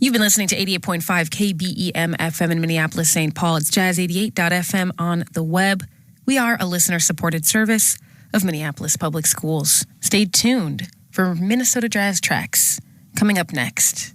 You've been listening to 88.5 KBEM FM in Minneapolis, St. Paul. It's Jazz88.fm on the web. We are a listener-supported service of Minneapolis Public Schools. Stay tuned for Minnesota Jazz Tracks coming up next.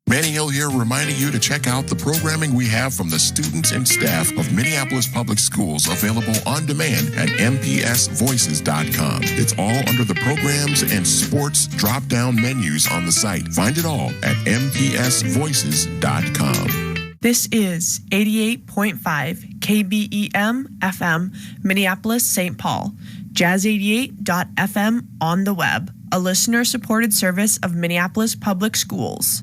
Manny Hill here, reminding you to check out the programming we have from the students and staff of Minneapolis Public Schools, available on demand at mpsvoices.com. It's all under the programs and sports drop-down menus on the site. Find it all at mpsvoices.com. This is 88.5 KBEM FM, Minneapolis, St. Paul. Jazz88.fm on the web, a listener-supported service of Minneapolis Public Schools.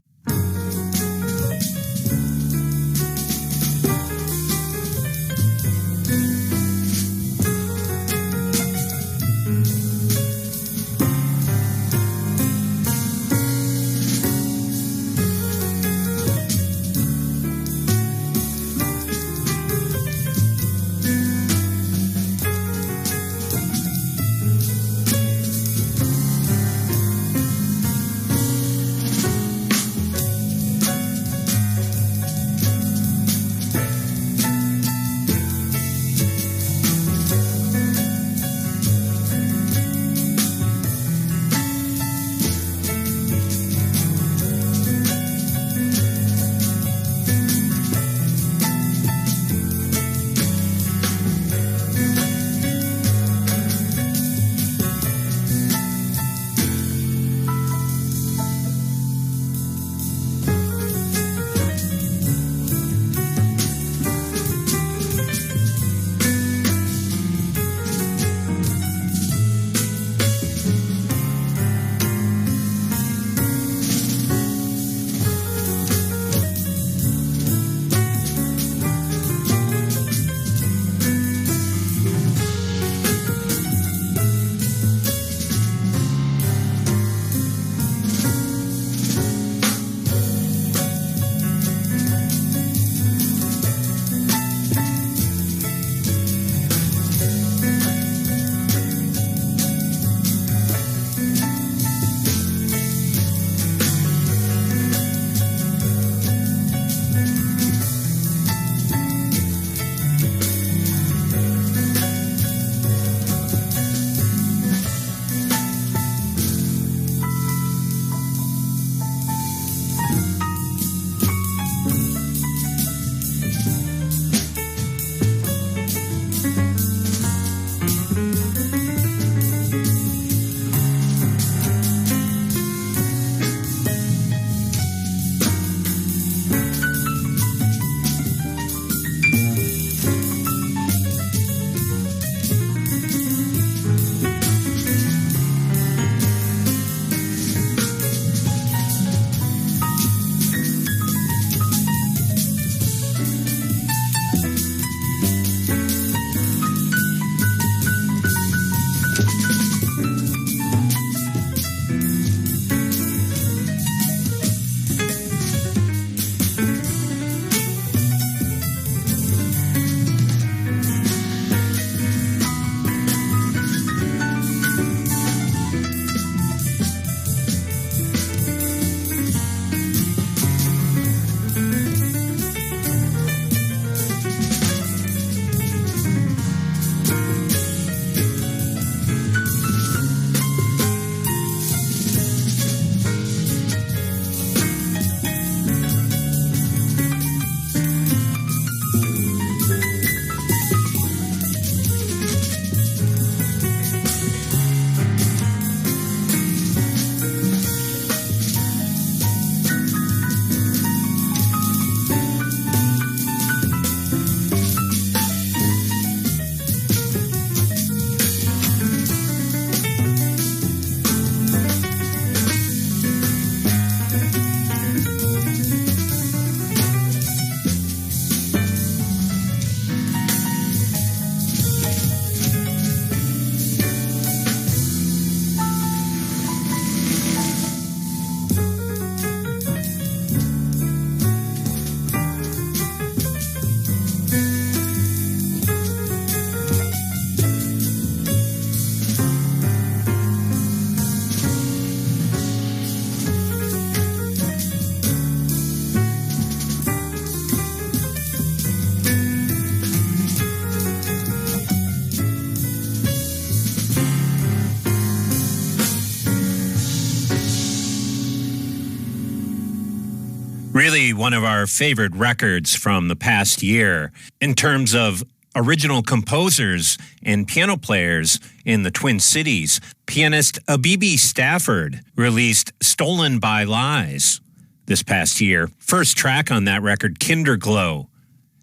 one of our favorite records from the past year in terms of original composers and piano players in the Twin Cities. Pianist Abibi Stafford released Stolen by Lies this past year. First track on that record, Kinderglow.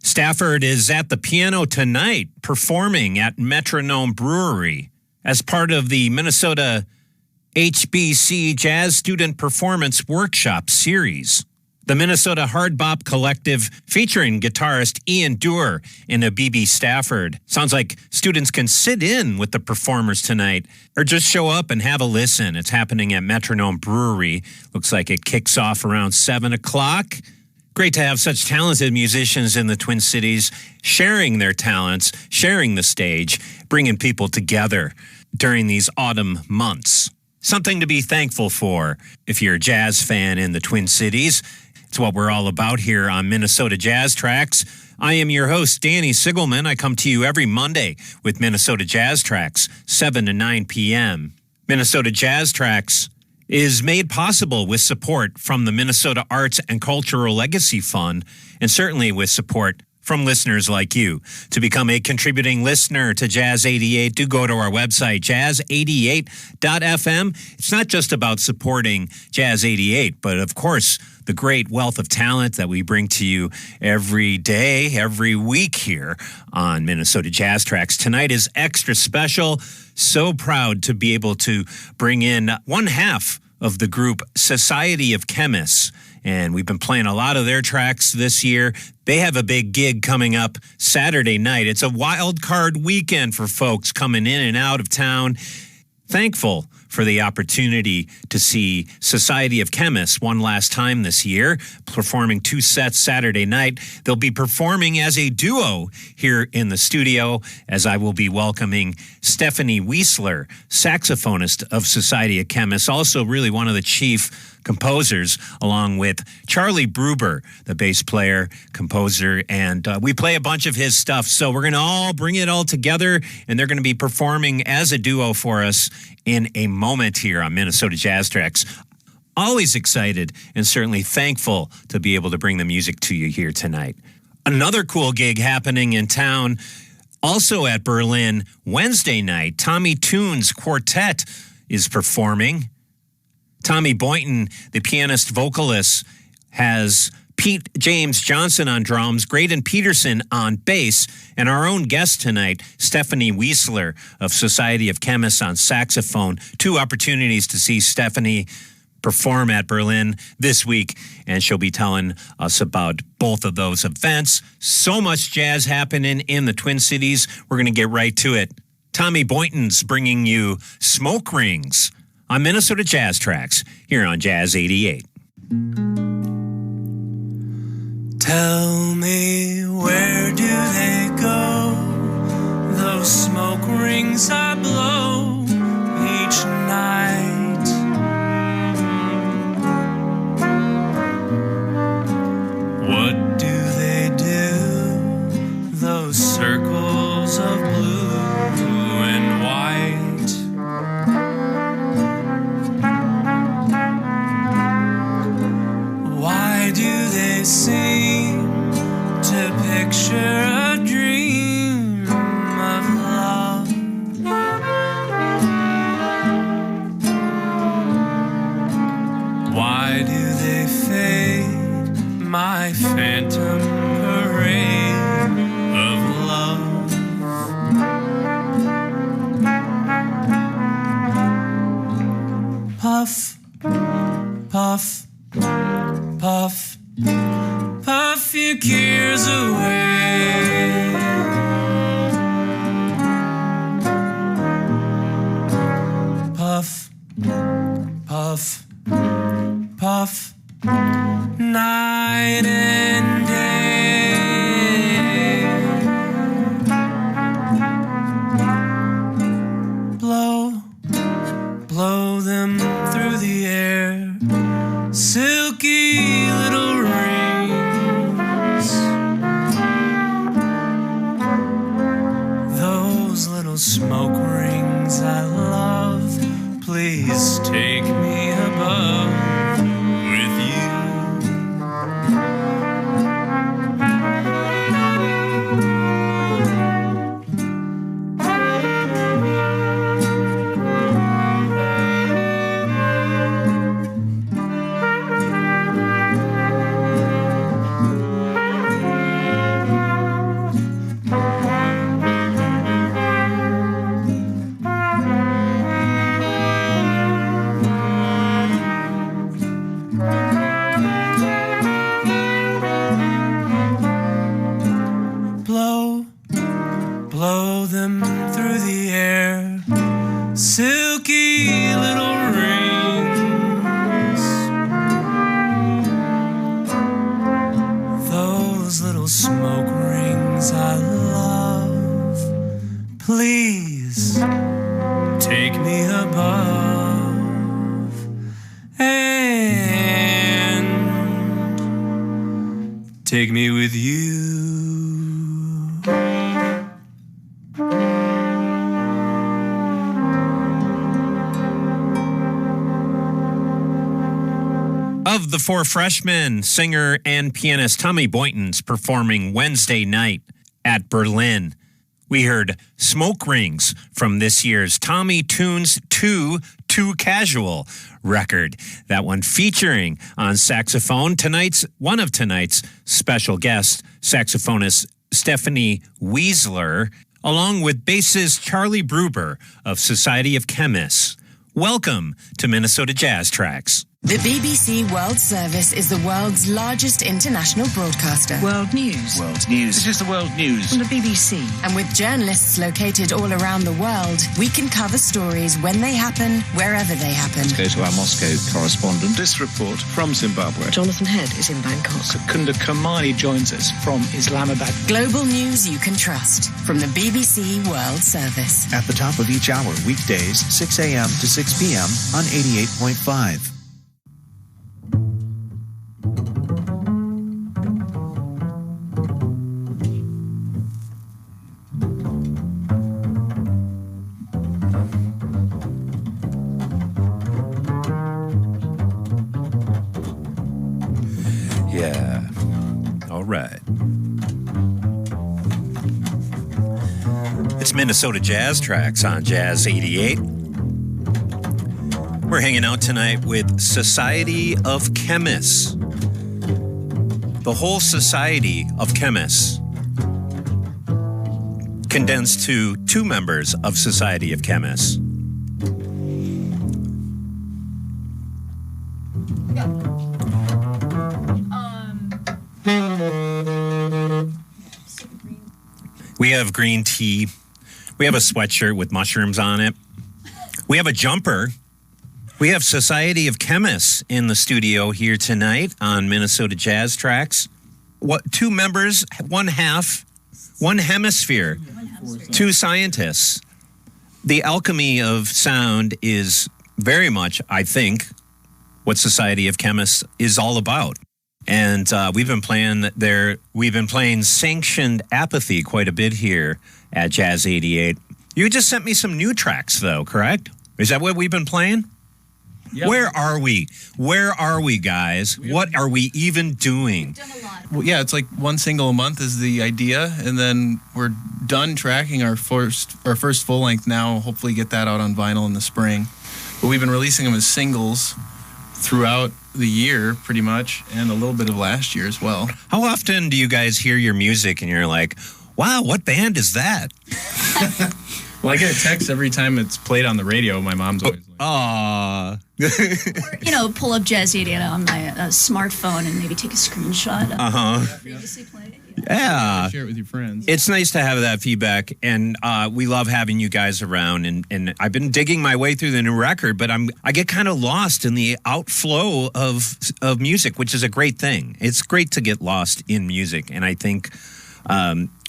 Stafford is at the piano tonight performing at Metronome Brewery as part of the Minnesota HBC Jazz Student Performance Workshop Series. The Minnesota Hard Bop Collective featuring guitarist Ian Dewar and Abibi Stafford. Sounds like students can sit in with the performers tonight or just show up and have a listen. It's happening at Metronome Brewery. Looks like it kicks off around 7 o'clock. Great to have such talented musicians in the Twin Cities sharing their talents, sharing the stage, bringing people together during these autumn months. Something to be thankful for if you're a jazz fan in the Twin Cities. It's what we're all about here on Minnesota Jazz Tracks. I am your host, Danny Sigelman. I come to you every Monday with Minnesota Jazz Tracks, 7 to 9 p.m. Minnesota Jazz Tracks is made possible with support from the Minnesota Arts and Cultural Legacy Fund, and certainly with support from listeners like you. To become a contributing listener to Jazz88, do go to our website, jazz88.fm. It's not just about supporting Jazz88, but of course, the great wealth of talent that we bring to you every day, every week here on Minnesota Jazz Tracks. Tonight is extra special. So proud to be able to bring in one half of the group Society of Chemists. And we've been playing a lot of their tracks this year. They have a big gig coming up Saturday night. It's a wild card weekend for folks coming in and out of town. Thankful for the opportunity to see Society of Chemists one last time this year, performing 2 sets Saturday night. They'll be performing as a duo here in the studio, as I will be welcoming Stephanie Wiesler, saxophonist of Society of Chemists, also really one of the chief composers, along with Charlie Bruber, the bass player, composer, and we play a bunch of his stuff. So we're going to all bring it all together, and they're going to be performing as a duo for us in a moment here on Minnesota Jazz Tracks. Always excited and certainly thankful to be able to bring the music to you here tonight. Another cool gig happening in town, also at Berlin, Wednesday night. Tommy Tunes Quartet is performing. Tommy Boynton, the pianist vocalist, has Pete James Johnson on drums, Graydon Peterson on bass, and our own guest tonight, Stephanie Wiesler of Society of Chemists on saxophone. 2 opportunities to see Stephanie perform at Berlin this week, and she'll be telling us about both of those events. So much jazz happening in the Twin Cities. We're going to get right to it. Tommy Boynton's bringing you Smoke Rings on Minnesota Jazz Tracks here on Jazz 88. Tell me, where do they go? Those smoke rings I blow each night. What do they do? Those circles of blue and white. Why do they seem to picture a dream of love? Why do they fade my phantom parade of love? Puff, puff, puff, puff your cares away. Puff, puff, puff, night and day. Blow, blow them through the air, silky little rings. Those little smoke rings I love, please take me above with you. Take me with you. Of the four freshmen, singer and pianist Tommy Boynton's performing Wednesday night at Berlin. We heard Smoke Rings from this year's Tommy Tunes 2 Too Casual record. That one featuring on saxophone one of tonight's special guests, saxophonist Stephanie Weisler, along with bassist Charlie Bruber of Society of Chemists. Welcome to Minnesota Jazz Tracks. The BBC World Service is the world's largest international broadcaster. World News. World News. This is the World News from the BBC. And with journalists located all around the world, we can cover stories when they happen, wherever they happen. Let's go to our Moscow correspondent. This report from Zimbabwe. Jonathan Head is in Bangkok. Kunda Kamani joins us from Islamabad. Global news you can trust from the BBC World Service. At the top of each hour, weekdays, 6 a.m. to 6 p.m. on 88.5. Yeah. All right. It's Minnesota Jazz Tracks on Jazz 88. We're hanging out tonight with Society of Chemists. The whole Society of Chemists. Condensed to two members of Society of Chemists. We have green tea. We have a sweatshirt with mushrooms on it. We have a jumper. We have Society of Chemists in the studio here tonight on Minnesota Jazz Tracks. What? Two members, one half, one hemisphere, two scientists. The alchemy of sound is very much, I think, what Society of Chemists is all about. And we've been playing Sanctioned Apathy quite a bit here at Jazz 88. You just sent me some new tracks, though, correct? Is that what we've been playing? Yep. Where are we? Where are we, guys? What are we even doing? We've done a lot. Well, yeah, it's like one single a month is the idea, and then we're done tracking our first full length now. Hopefully, get that out on vinyl in the spring. But we've been releasing them as singles throughout the year, pretty much, and a little bit of last year as well. How often do you guys hear your music and you're like, "Wow, what band is that?" Well, I get a text every time it's played on the radio. My mom's always like, "Aww." Or, pull up Jazz88 on my smartphone and maybe take a screenshot of previously played. Yeah. Share it with your friends. It's nice to have that feedback, and we love having you guys around. And I've been digging my way through the new record, but I get kind of lost in the outflow of music, which is a great thing. It's great to get lost in music, and I think,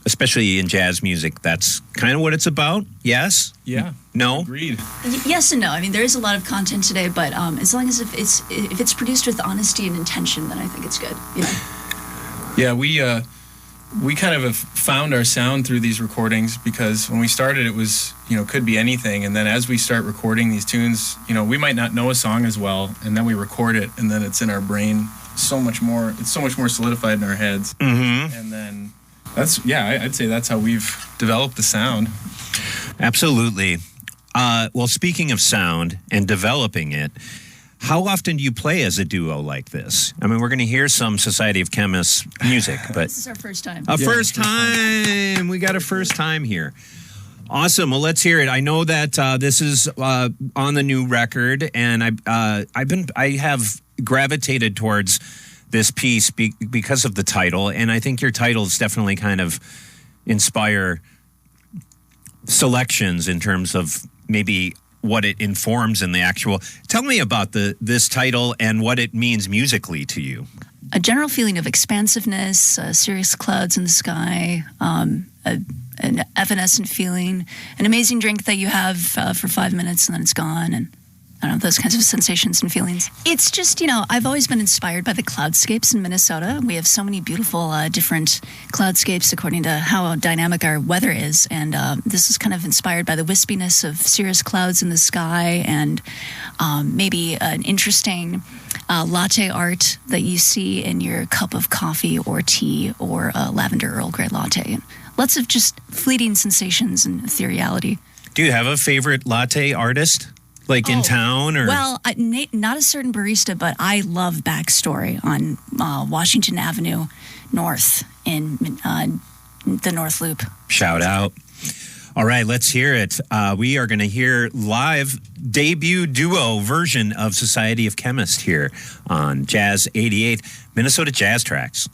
especially in jazz music, that's kind of what it's about. Yes? Yeah. No? Agreed. Yes and no. I mean, there is a lot of content today, but as long as if it's produced with honesty and intention, then I think it's good. Yeah, we kind of have found our sound through these recordings, because when we started, it was, could be anything. And then as we start recording these tunes, we might not know a song as well, and then we record it, and then it's in our brain it's so much more solidified in our heads. Mm-hmm. And then I'd say that's how we've developed the sound. Absolutely. Well, speaking of sound and developing it, how often do you play as a duo like this? I mean, we're going to hear some Society of Chemists music, but This is our first time. First time. We got a first time here. Awesome. Well, let's hear it. I know that this is on the new record, and I have gravitated towards this piece because of the title, and I think your titles definitely kind of inspire selections in terms of maybe what it informs in the actual. Tell me about this title and what it means musically to you. A general feeling of expansiveness, serious clouds in the sky, an evanescent feeling, an amazing drink that you have for 5 minutes and then it's gone, and I don't know, those kinds of sensations and feelings? It's just, I've always been inspired by the cloudscapes in Minnesota. We have so many beautiful different cloudscapes according to how dynamic our weather is. And this is kind of inspired by the wispiness of cirrus clouds in the sky and maybe an interesting latte art that you see in your cup of coffee or tea or a lavender Earl Grey latte. Lots of just fleeting sensations and ethereality. Do you have a favorite latte artist? Like in town? Or? Well, not a certain barista, but I love Backstory on Washington Avenue North in the North Loop. Shout out. All right, let's hear it. We are going to hear live debut duo version of Society of Chemists here on Jazz 88, Minnesota Jazz Tracks.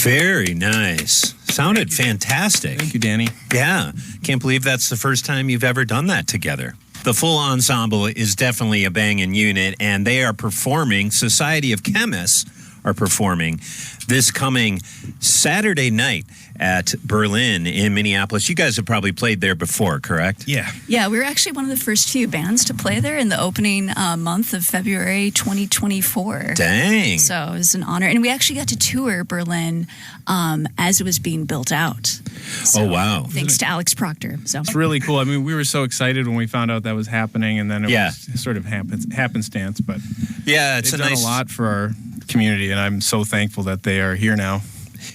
Very nice. Sounded fantastic. Thank you, Danny. Yeah. Can't believe that's the first time you've ever done that together. The full ensemble is definitely a banging unit, and they are performing, Society of Chemists are performing this coming Saturday night at Berlin in Minneapolis. You guys have probably played there before, correct? Yeah. Yeah, we were actually one of the first few bands to play there in the opening month of February 2024. Dang. So it was an honor. And we actually got to tour Berlin as it was being built out. So, oh, wow. Thanks to Alex Proctor. So it's really cool. I mean, we were so excited when we found out that was happening, and then it was sort of happenstance. But yeah, it's they've done a lot for our community, and I'm so thankful that they are here now.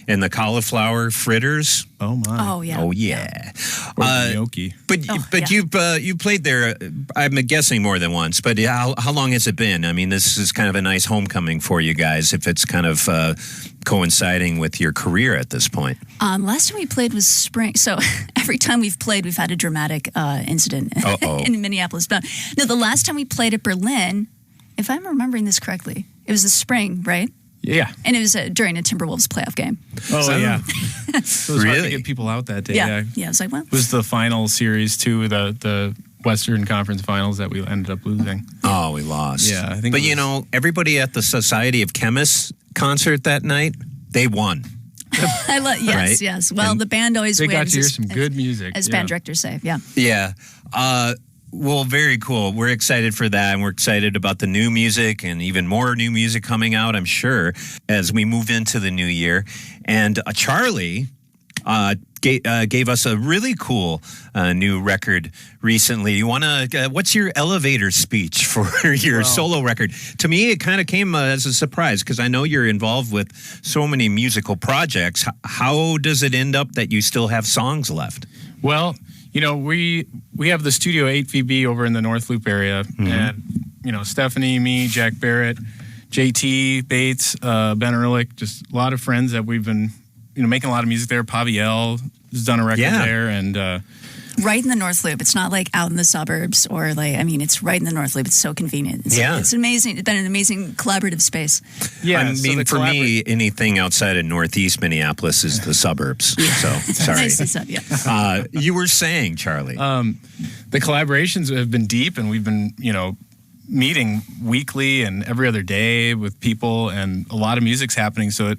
And the cauliflower fritters. Oh my! Oh yeah! Oh yeah! Gnocchi. But you played there. I'm guessing more than once. But how long has it been? I mean, this is kind of a nice homecoming for you guys. If it's kind of coinciding with your career at this point. Last time we played was spring. So every time we've played, we've had a dramatic incident in Minneapolis. But no, the last time we played at Berlin, if I'm remembering this correctly, It was the spring, right? Yeah. And it was during a Timberwolves playoff game. Oh, yeah. So it was hard to get people out that day. Yeah. Yeah, I was like, well. It was the final series, too, the Western Conference Finals that we ended up losing. Oh, we lost. Yeah, I think. But, everybody at the Society of Chemists concert that night, they won. Yes. Well, the band always wins. They got to hear some good music. As band directors say, yeah. Yeah. Well, very cool. We're excited for that, and we're excited about the new music and even more new music coming out, I'm sure, as we move into the new year. And Charlie gave us a really cool new record recently. You want to? What's your elevator speech for your solo record? To me, it kind of came as a surprise because I know you're involved with so many musical projects. How does it end up that you still have songs left? Well, we have the Studio 8VB over in the North Loop area, and Stephanie, me, Jack Barrett, JT Bates, Ben Ehrlich, just a lot of friends that we've been making a lot of music there. Paviel has done a record there, and right in the North Loop. It's not like out in the suburbs or it's right in the North Loop. It's so convenient. It's amazing. It's been an amazing collaborative space. Yeah, I mean, for me, anything outside of Northeast Minneapolis is the suburbs. So, sorry. Nicely said, yeah. You were saying, Charlie. The collaborations have been deep, and we've been, meeting weekly and every other day with people, and a lot of music's happening, so it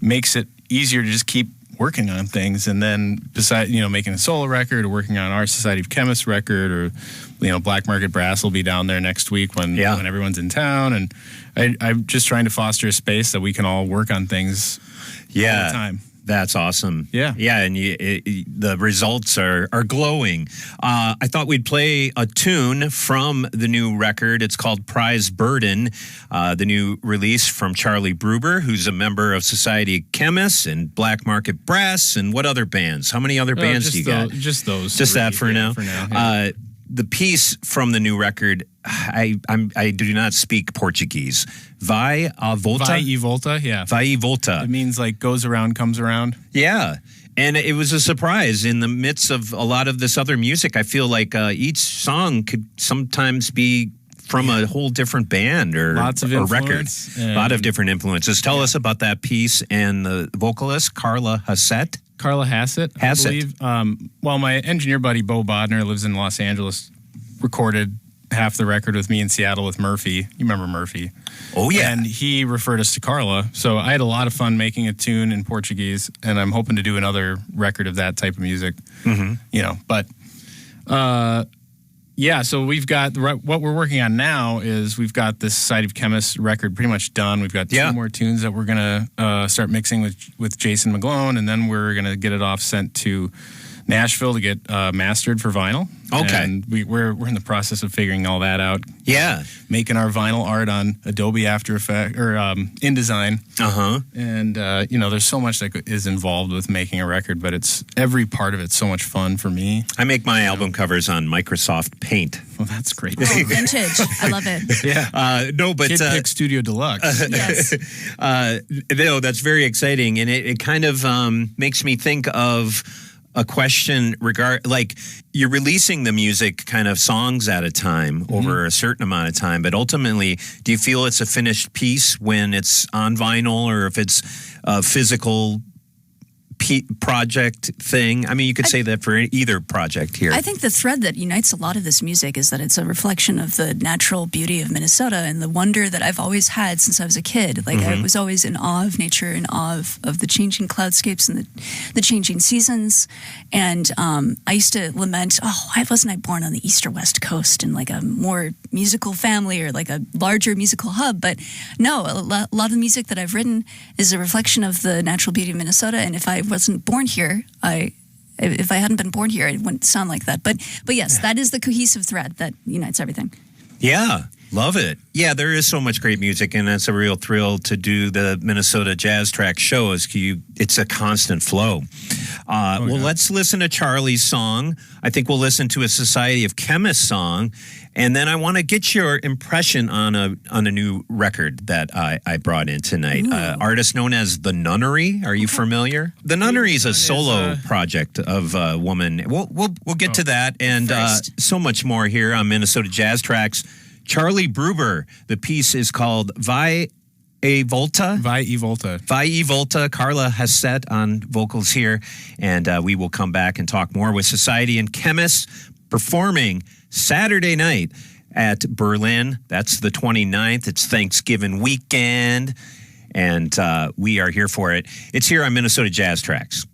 makes it easier to just keep working on things. And then besides, making a solo record or working on our Society of Chemists record, or, Black Market Brass will be down there next week when everyone's in town. And I'm just trying to foster a space that we can all work on things all the time. That's awesome. Yeah. Yeah, and the results are glowing. I thought we'd play a tune from the new record. It's called Prize Burden, the new release from Charlie Bruber, who's a member of Society of Chemists and Black Market Brass, and what other bands? How many other bands do you got? Just those. Just that for now? For now, yeah. The piece from the new record, I do not speak Portuguese. Vai e volta, yeah. Vai e volta. It means like goes around, comes around. Yeah. And it was a surprise in the midst of a lot of this other music. I feel like each song could sometimes be from a whole different band or record. A lot of different influences. Tell us about that piece and the vocalist, Carla Hassett. Carla Hassett, I believe. Well, my engineer buddy, Bo Bodner, lives in Los Angeles, recorded half the record with me in Seattle with Murphy. You remember Murphy? Oh, yeah. And he referred us to Carla. So I had a lot of fun making a tune in Portuguese, and I'm hoping to do another record of that type of music. But so we've got what we're working on now is we've got this Society of Chemists record pretty much done. We've got two more tunes that we're going to start mixing with Jason McGlone, and then we're going to get it off sent to Nashville to get mastered for vinyl. Okay. And we're in the process of figuring all that out. Yeah. Making our vinyl art on Adobe After Effects or InDesign. And there's so much that is involved with making a record, but it's every part of it's so much fun for me. I make my album covers on Microsoft Paint. Well, that's great. Oh, vintage. I love it. Yeah. No, but Kid Pick Studio Deluxe. Yes. No, that's very exciting, and it kind of makes me think of a question like you're releasing the music kind of songs at a time over a certain amount of time, but ultimately, do you feel it's a finished piece when it's on vinyl or if it's a physical project thing? I mean, you could say that for either project here. I think the thread that unites a lot of this music is that it's a reflection of the natural beauty of Minnesota and the wonder that I've always had since I was a kid. Like I was always in awe of nature, in awe of the changing cloudscapes and the changing seasons. And I used to lament, why wasn't I born on the east or west coast in like a more musical family or like a larger musical hub? But no, a lot of the music that I've written is a reflection of the natural beauty of Minnesota. And if I wasn't born here, if I hadn't been born here, it wouldn't sound like that. But yes, that is the cohesive thread that unites everything. Yeah, love it. Yeah, there is so much great music, and it's a real thrill to do the Minnesota Jazz Track show. It's a constant flow. Let's listen to Charlie's song. I think we'll listen to a Society of Chemists song, and then I want to get your impression on a new record that I brought in tonight. Artist known as The Nunnery. Are you familiar? The Nunnery is a solo project of a woman. We'll get to that and so much more here on Minnesota Jazz Tracks. Charlie Bruber. The piece is called Vai Volta. Vai e Volta. Vai e Volta. Carla has set on vocals here, and we will come back and talk more with Society and Chemists performing Saturday night at Berlin. That's the 29th. It's Thanksgiving weekend, and we are here for it. It's here on Minnesota Jazz Tracks.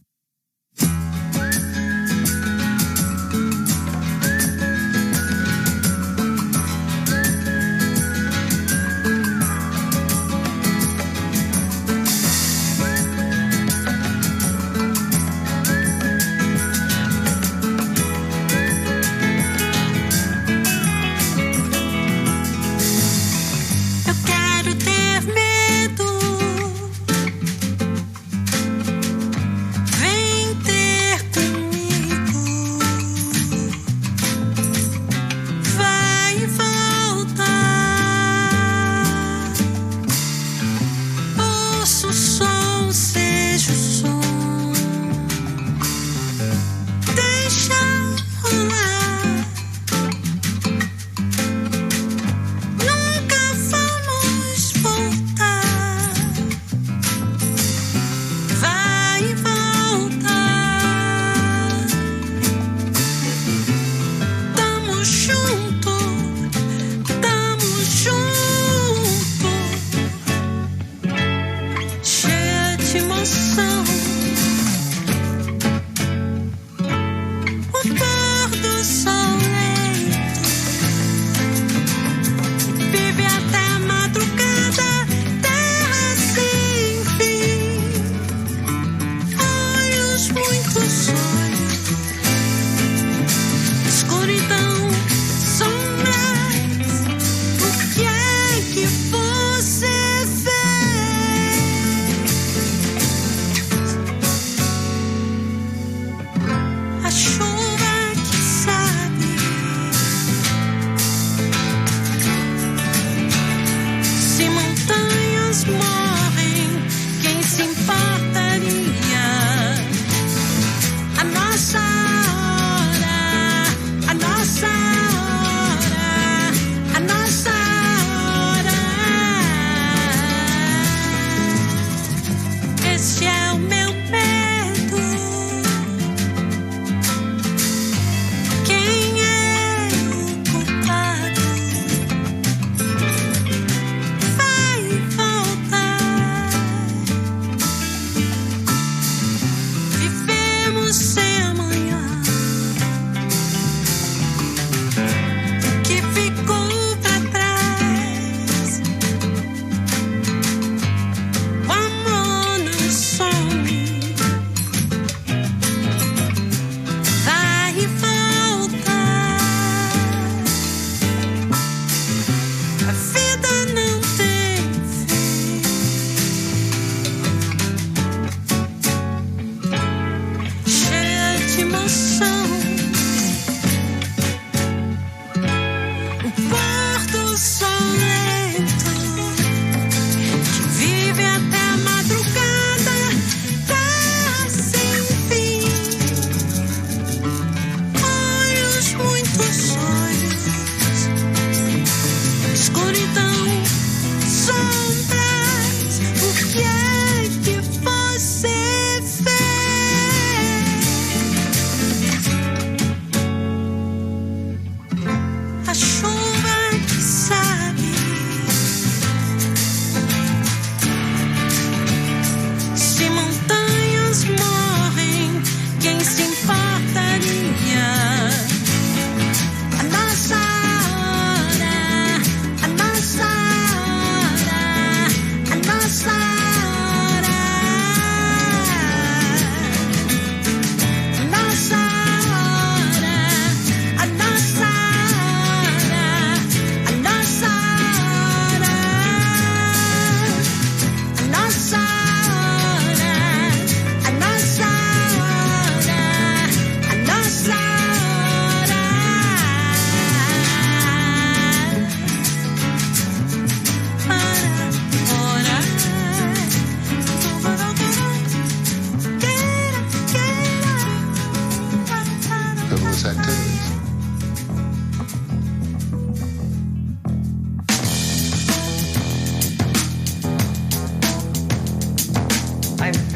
Song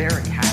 very happy.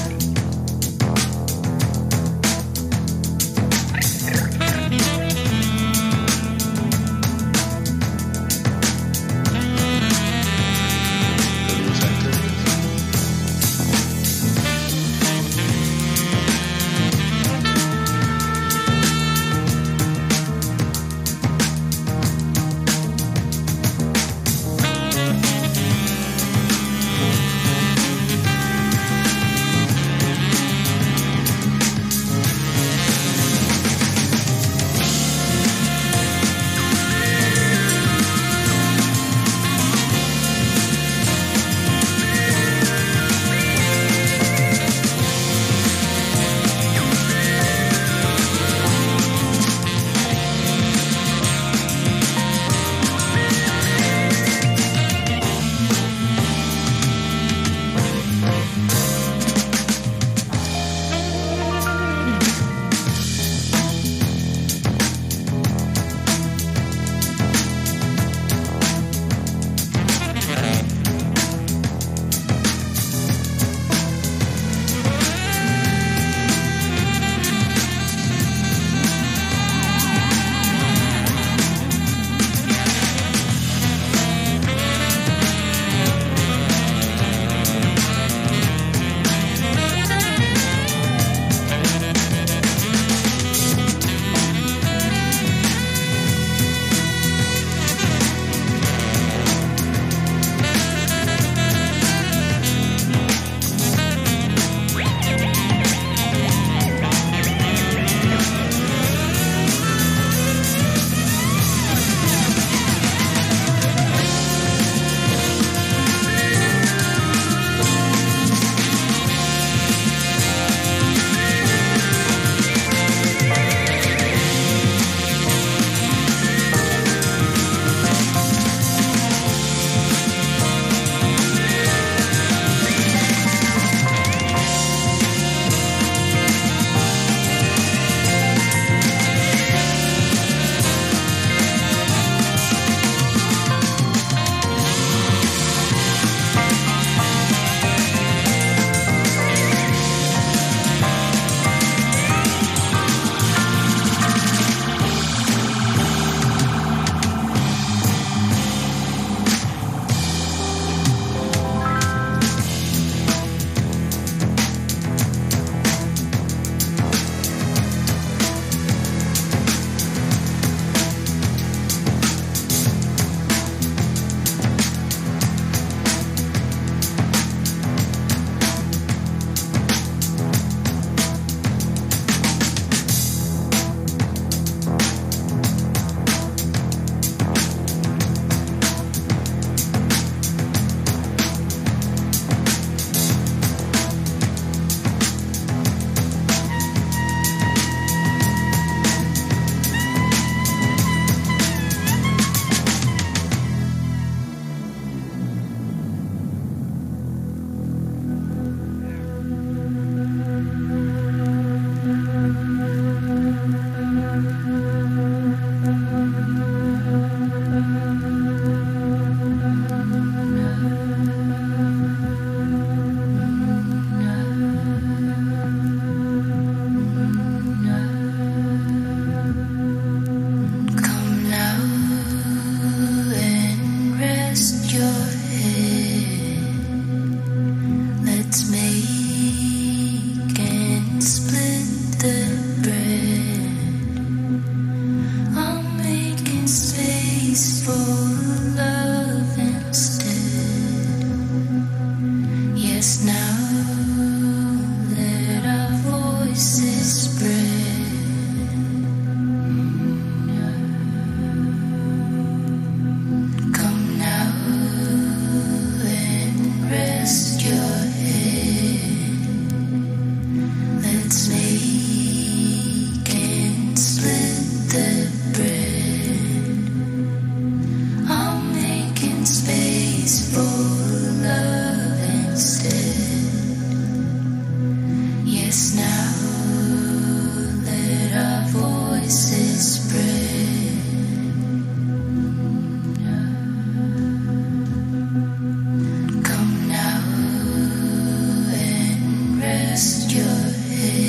rest your head.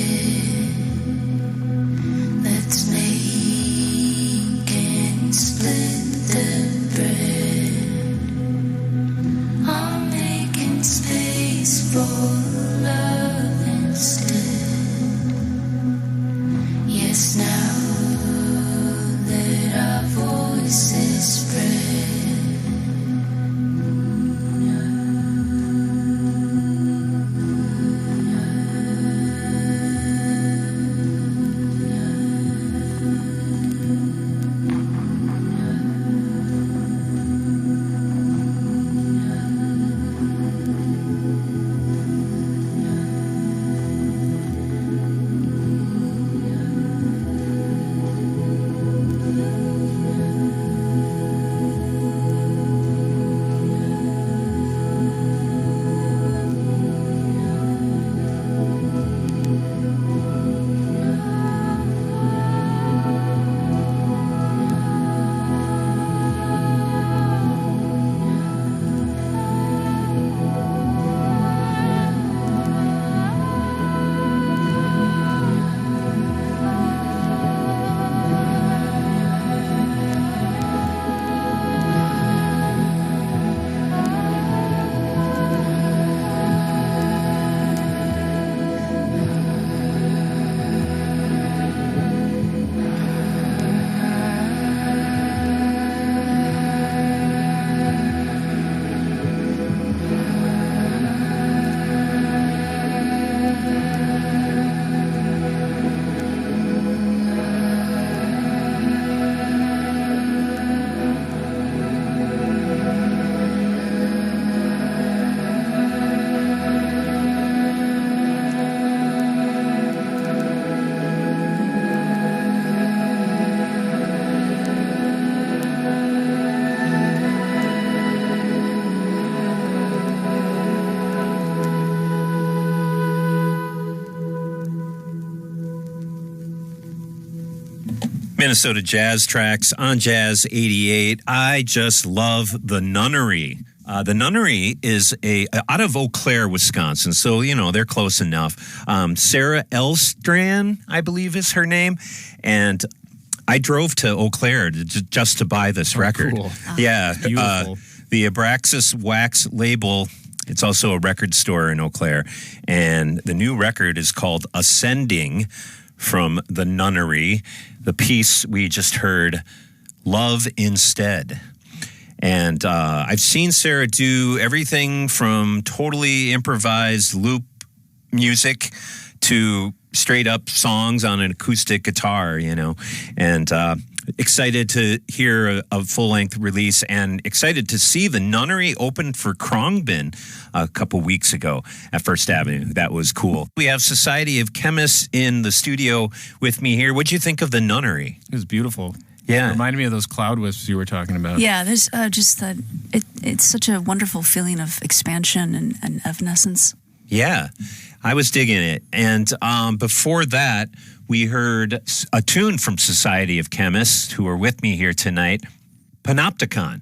Let's make and split the bread. I'm making space for love instead. Yes, now that our voices spread. Minnesota Jazz Tracks on Jazz 88. I just love The Nunnery. The Nunnery is out of Eau Claire, Wisconsin, so, they're close enough. Sarah Elstrand, I believe is her name, and I drove to Eau Claire just to buy this record. Cool. Yeah. Beautiful. The Abraxas Wax label, it's also a record store in Eau Claire, and the new record is called Ascending from The Nunnery. The piece we just heard, Love Instead. And I've seen Sarah do everything from totally improvised loop music to straight up songs on an acoustic guitar, and excited to hear a full-length release and excited to see The Nunnery open for Khruangbin a couple weeks ago at First Avenue. That was cool. We have Society of Chemists in the studio with me here. What'd you think of The Nunnery? It was beautiful. Yeah. It reminded me of those cloud wisps you were talking about. Yeah, there's just that. It's such a wonderful feeling of expansion and evanescence. Yeah, I was digging it. And before that, we heard a tune from Society of Chemists, who are with me here tonight, Panopticon.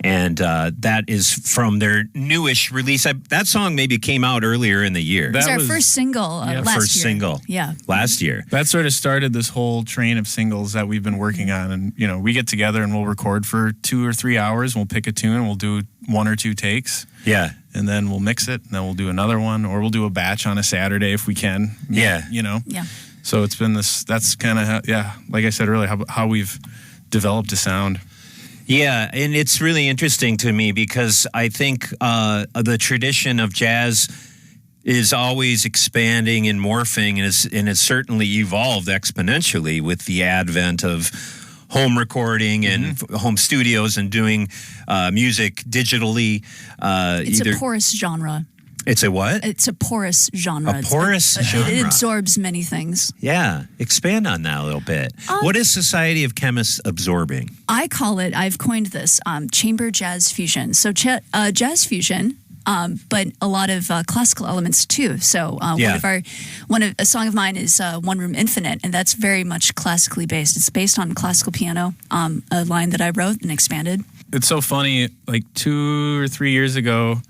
And that is from their newish release. That song maybe came out earlier in the year. It was our first single last year. First single. Yeah. Last year. That sort of started this whole train of singles that we've been working on. And, we get together and we'll record for 2 or 3 hours. We'll pick a tune and we'll do 1 or 2 takes. Yeah. And then we'll mix it and then we'll do another one. Or we'll do a batch on a Saturday if we can. Yeah. Yeah. So it's been this, that's kind of, like I said earlier, how we've developed a sound. Yeah, and it's really interesting to me because I think the tradition of jazz is always expanding and morphing, and it's certainly evolved exponentially with the advent of home recording and home studios and doing music digitally. It's a porous genre. It's a what? It's a porous genre. A porous genre. It absorbs many things. Yeah. Expand on that a little bit. What is Society of Chemists absorbing? I've coined this, chamber jazz fusion. So jazz fusion, but a lot of classical elements too. So a song of mine is One Room Infinite, and that's very much classically based. It's based on classical piano, a line that I wrote and expanded. It's so funny, like 2 or 3 years ago,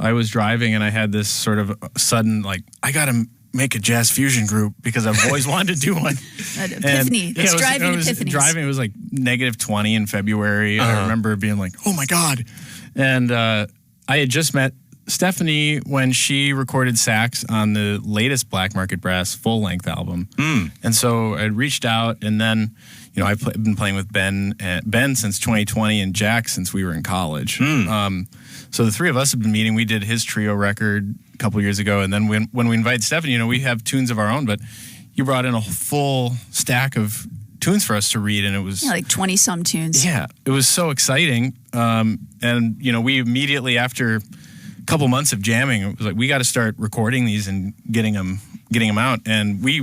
I was driving and I had this sort of sudden, I gotta make a jazz fusion group because I've always wanted to do one. An epiphany. It's driving epiphanies. Driving, it was like -20 in February. I remember being like, oh my God. And I had just met Stephanie when she recorded sax on the latest Black Market Brass full-length album. And so I reached out, and then, you know, I've been playing with Ben since 2020 and Jack since we were in college. So the three of us have been meeting. We did his trio record a couple years ago, and then when we invited Stephanie, you know, we have tunes of our own, but you brought in a full stack of tunes for us to read, and it was like 20-some tunes. Yeah, it was so exciting. And, you know, we immediately after a couple months of jamming, it was like, we got to start recording these and getting them out. And we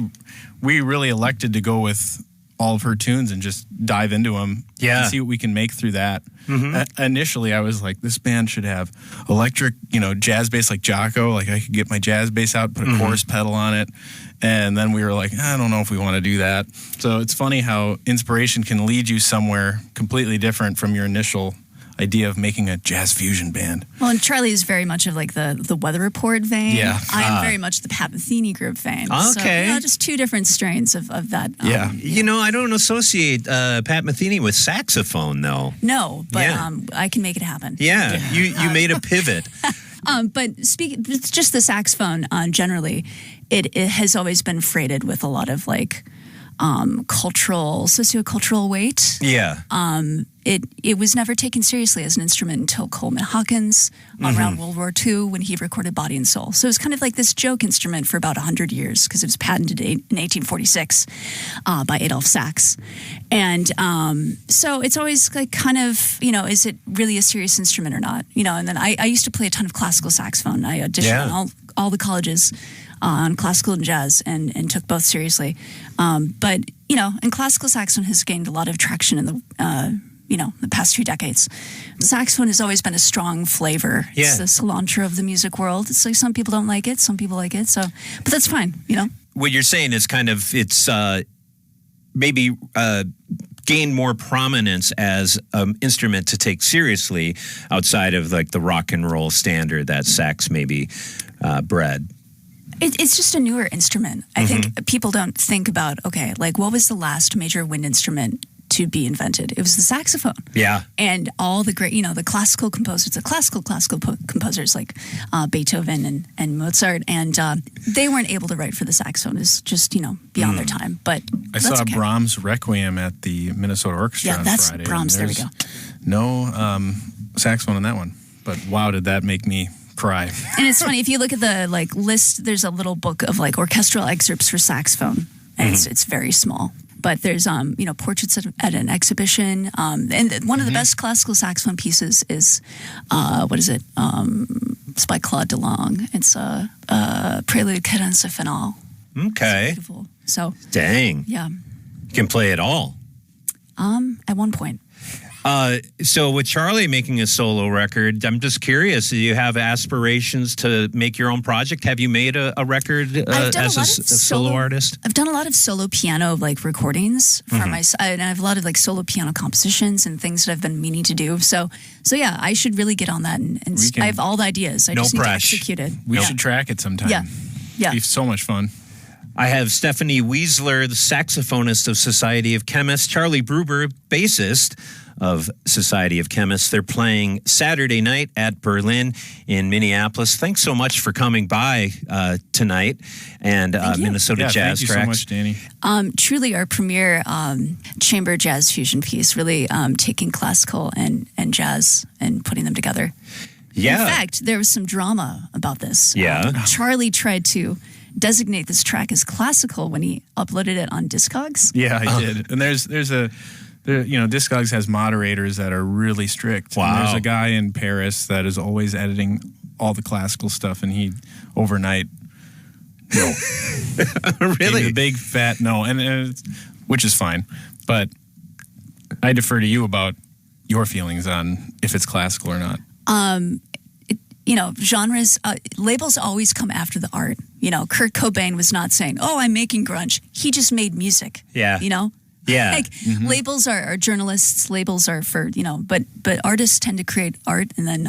really elected to go with all of her tunes and just dive into them and see what we can make through that. Initially, I was like, this band should have electric, you know, jazz bass like Jocko. Like, I could get my jazz bass out, put a chorus pedal on it. And then we were like, I don't know if we want to do that. So it's funny how inspiration can lead you somewhere completely different from your initial idea of making a jazz fusion band. Well, and Charlie is very much of like the Weather Report vein. Yeah. I am very much the Pat Metheny group vein. Okay. So, you know, just two different strains of that. You know, I don't associate Pat Metheny with saxophone, though. No, but I can make it happen. Yeah. You made a pivot. But it's just the saxophone generally, it has always been freighted with a lot of like sociocultural weight. Yeah. It was never taken seriously as an instrument until Coleman Hawkins around World War II when he recorded Body and Soul. So it was kind of like this joke instrument for about 100 years because it was patented in 1846 by Adolph Sax. And so it's always like kind of, you know, is it really a serious instrument or not? You know, and then I used to play a ton of classical saxophone. I auditioned on all the colleges on classical and jazz and took both seriously. But, you know, and classical saxophone has gained a lot of traction in the past few decades. Saxophone has always been a strong flavor. Yeah. It's the cilantro of the music world. It's like some people don't like it, some people like it. So, but that's fine, you know. What you're saying is kind of maybe gained more prominence as an instrument to take seriously outside of like the rock and roll standard that sax maybe bred. It's just a newer instrument. I think people don't think about, okay, like what was the last major wind instrument to be invented? It was the saxophone. Yeah. And all the great, you know, the classical composers, composers like Beethoven and Mozart, and they weren't able to write for the saxophone. It's just, you know, beyond their time. But I saw Brahms' Requiem at the Minnesota Orchestra on that's Friday. Brahms. There we go. No saxophone on that one. But wow, did that make me cry. And it's funny, if you look at the like list, there's a little book of like orchestral excerpts for saxophone, and it's very small. But there's portraits at an exhibition, and one of the best classical saxophone pieces is it's by Claude DeLong. It's Prelude, Cadence, Finale. Okay, it's beautiful. So dang, yeah, you can play it all. At one point. So with Charlie making a solo record, I'm just curious, do you have aspirations to make your own project? Have you made a record as a solo artist? I've done a lot of solo piano like recordings for and I have a lot of like solo piano compositions and things that I've been meaning to do. So yeah, I should really get on that and I have all the ideas. I just need to execute it. We should track it sometime. Yeah. It'd be so much fun. I have Stephanie Weisler, the saxophonist of Society of Chemists, Charlie Bruber, bassist of Society of Chemists. They're playing Saturday night at Berlin in Minneapolis. Thanks so much for coming by tonight and Minnesota Jazz Tracks. Thank you so much, Danny. Truly our premier chamber jazz fusion piece, really taking classical and jazz and putting them together. Yeah. In fact, there was some drama about this. Yeah. Charlie tried to designate this track as classical when he uploaded it on Discogs. Yeah, I did. And there's Discogs has moderators that are really strict. Wow. And there's a guy in Paris that is always editing all the classical stuff, and he overnight really a big fat no, and which is fine, but I defer to you about your feelings on if it's classical or not. Genres, labels always come after the art. You know, Kurt Cobain was not saying, "Oh, I'm making grunge." He just made music. Yeah. You know. Yeah. Like labels are journalists. Labels are for but artists tend to create art and then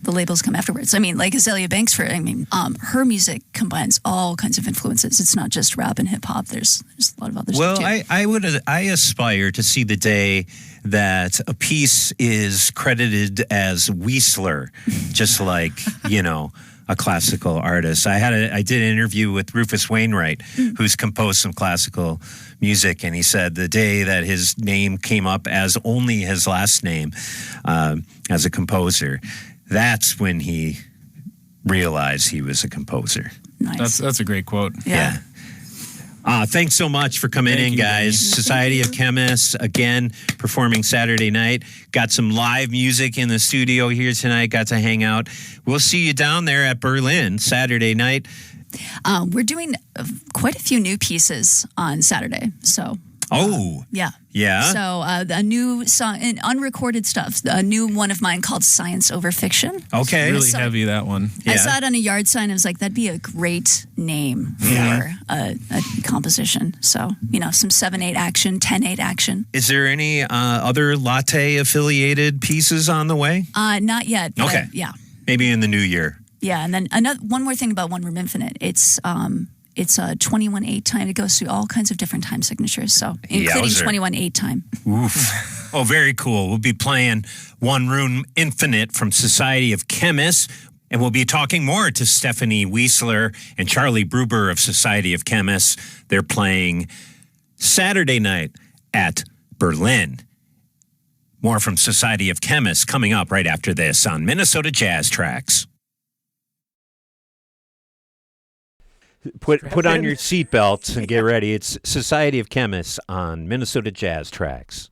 the labels come afterwards. I mean, like Azalea Banks, her music combines all kinds of influences. It's not just rap and hip hop. There's a lot of other stuff too. I aspire to see the day that a piece is credited as Whistler, just like, a classical artist. I did an interview with Rufus Wainwright, who's composed some classical music, and he said the day that his name came up as only his last name as a composer, that's when he realized he was a composer. Nice. That's a great quote. Yeah. Thanks so much for coming in, guys. Society of Chemists, again, performing Saturday night. Got some live music in the studio here tonight. Got to hang out. We'll see you down there at Berlin Saturday night. We're doing quite a few new pieces on Saturday. So. Yeah. So a new song and unrecorded stuff. A new one of mine called "Science Over Fiction." Okay, really heavy, that one. I saw it on a yard sign. I was like, that'd be a great name for a composition. So some 7/8 action, 10/8 action. Is there any other latte affiliated pieces on the way? Not yet. Okay. Maybe in the new year. Yeah, and then one more thing about One Room Infinite. It's a 21/8 time. It goes through all kinds of different time signatures, so including 21/8 time. Oof. Oh, very cool. We'll be playing One Room Infinite from Society of Chemists, and we'll be talking more to Stephanie Whistler and Charlie Bruber of Society of Chemists. They're playing Saturday night at Berlin. More from Society of Chemists coming up right after this on Minnesota Jazz Tracks. Put on your seatbelts and get ready. It's Society of Chemists on Minnesota Jazz Tracks.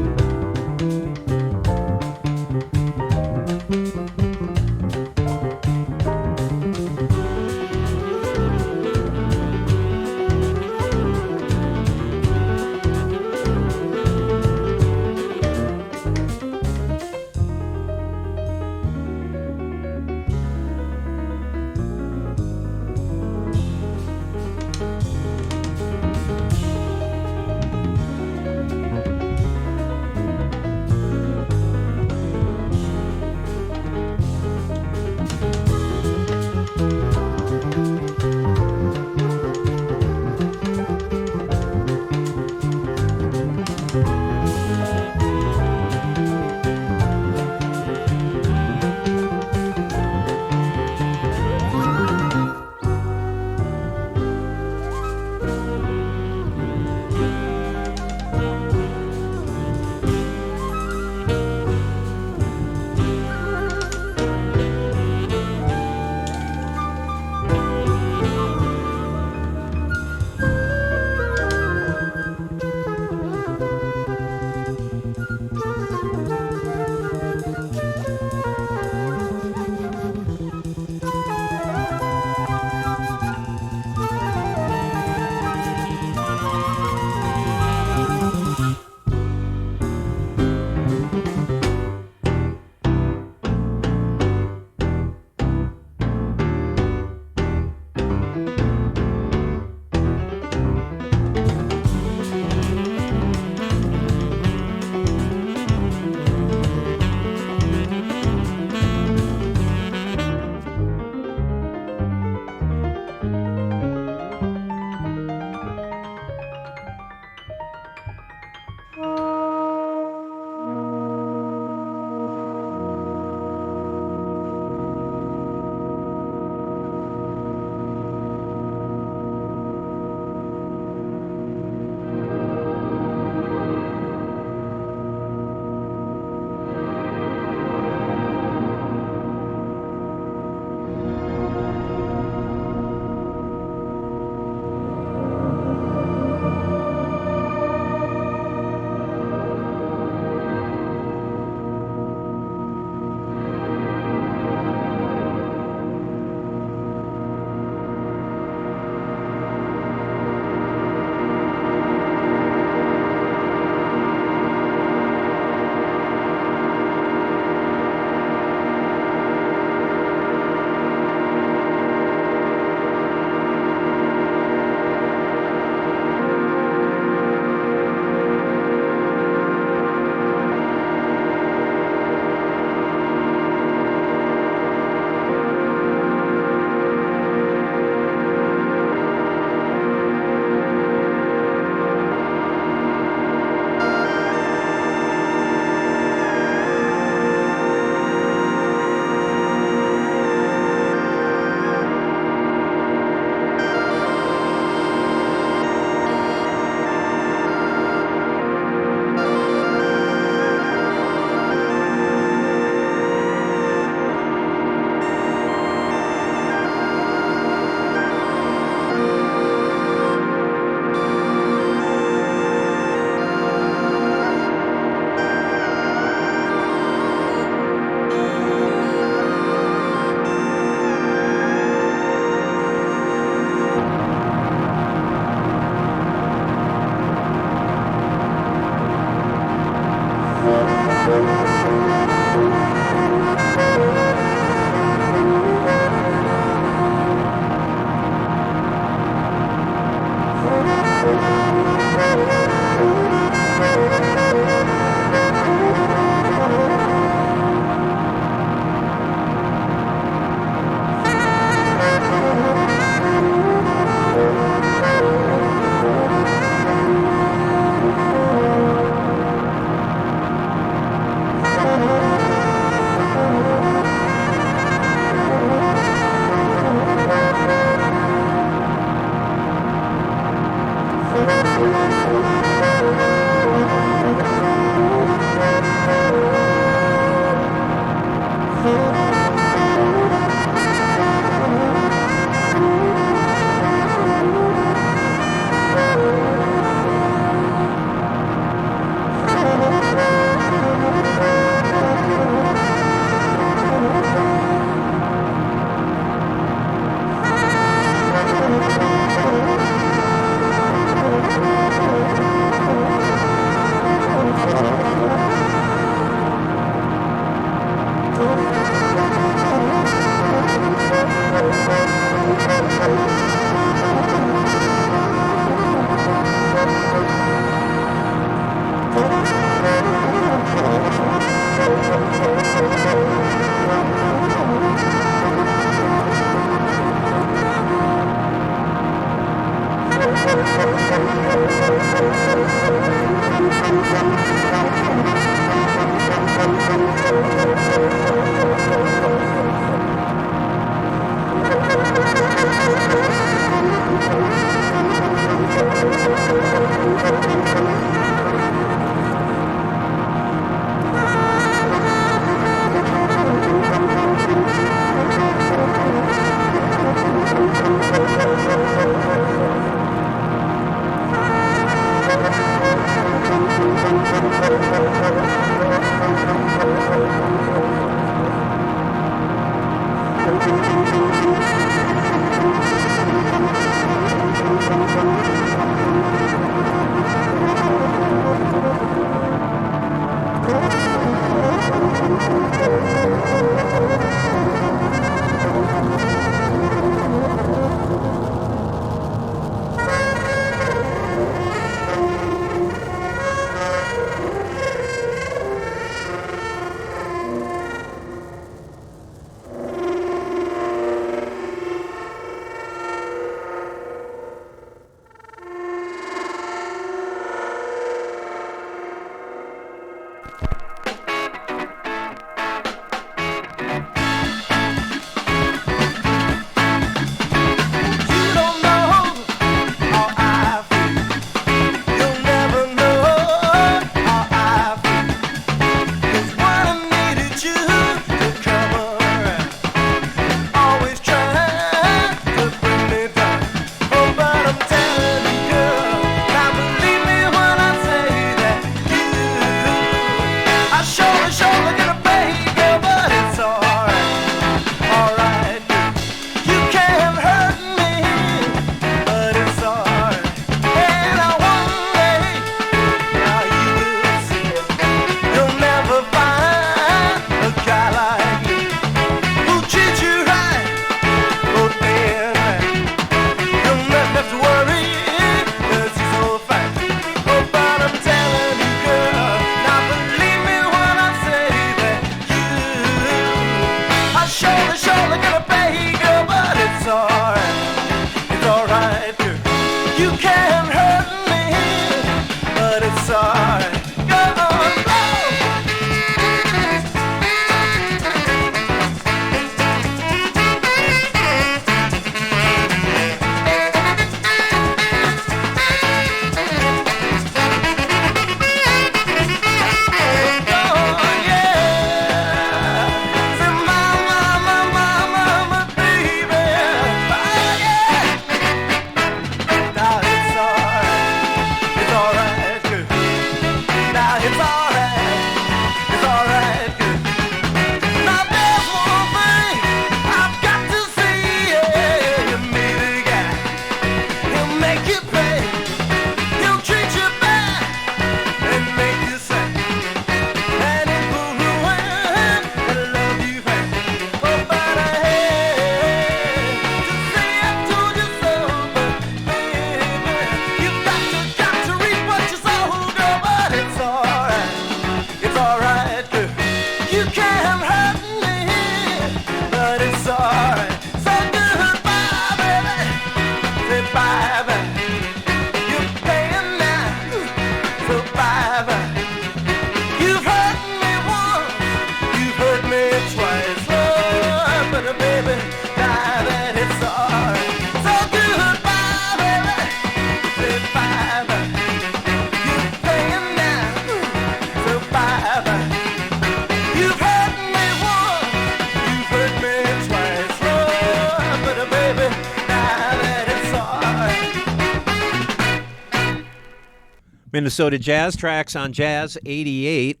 Minnesota Jazz Tracks on Jazz 88.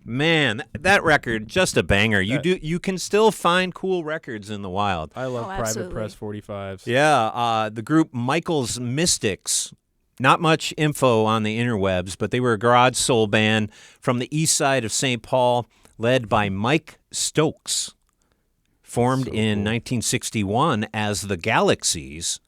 Man, that record, just a banger. You can still find cool records in the wild. I love Private Press 45s. Yeah, the group Michael's Mystics. Not much info on the interwebs, but they were a garage soul band from the east side of St. Paul, led by Mike Stokes. Formed in 1961 as the Galaxies.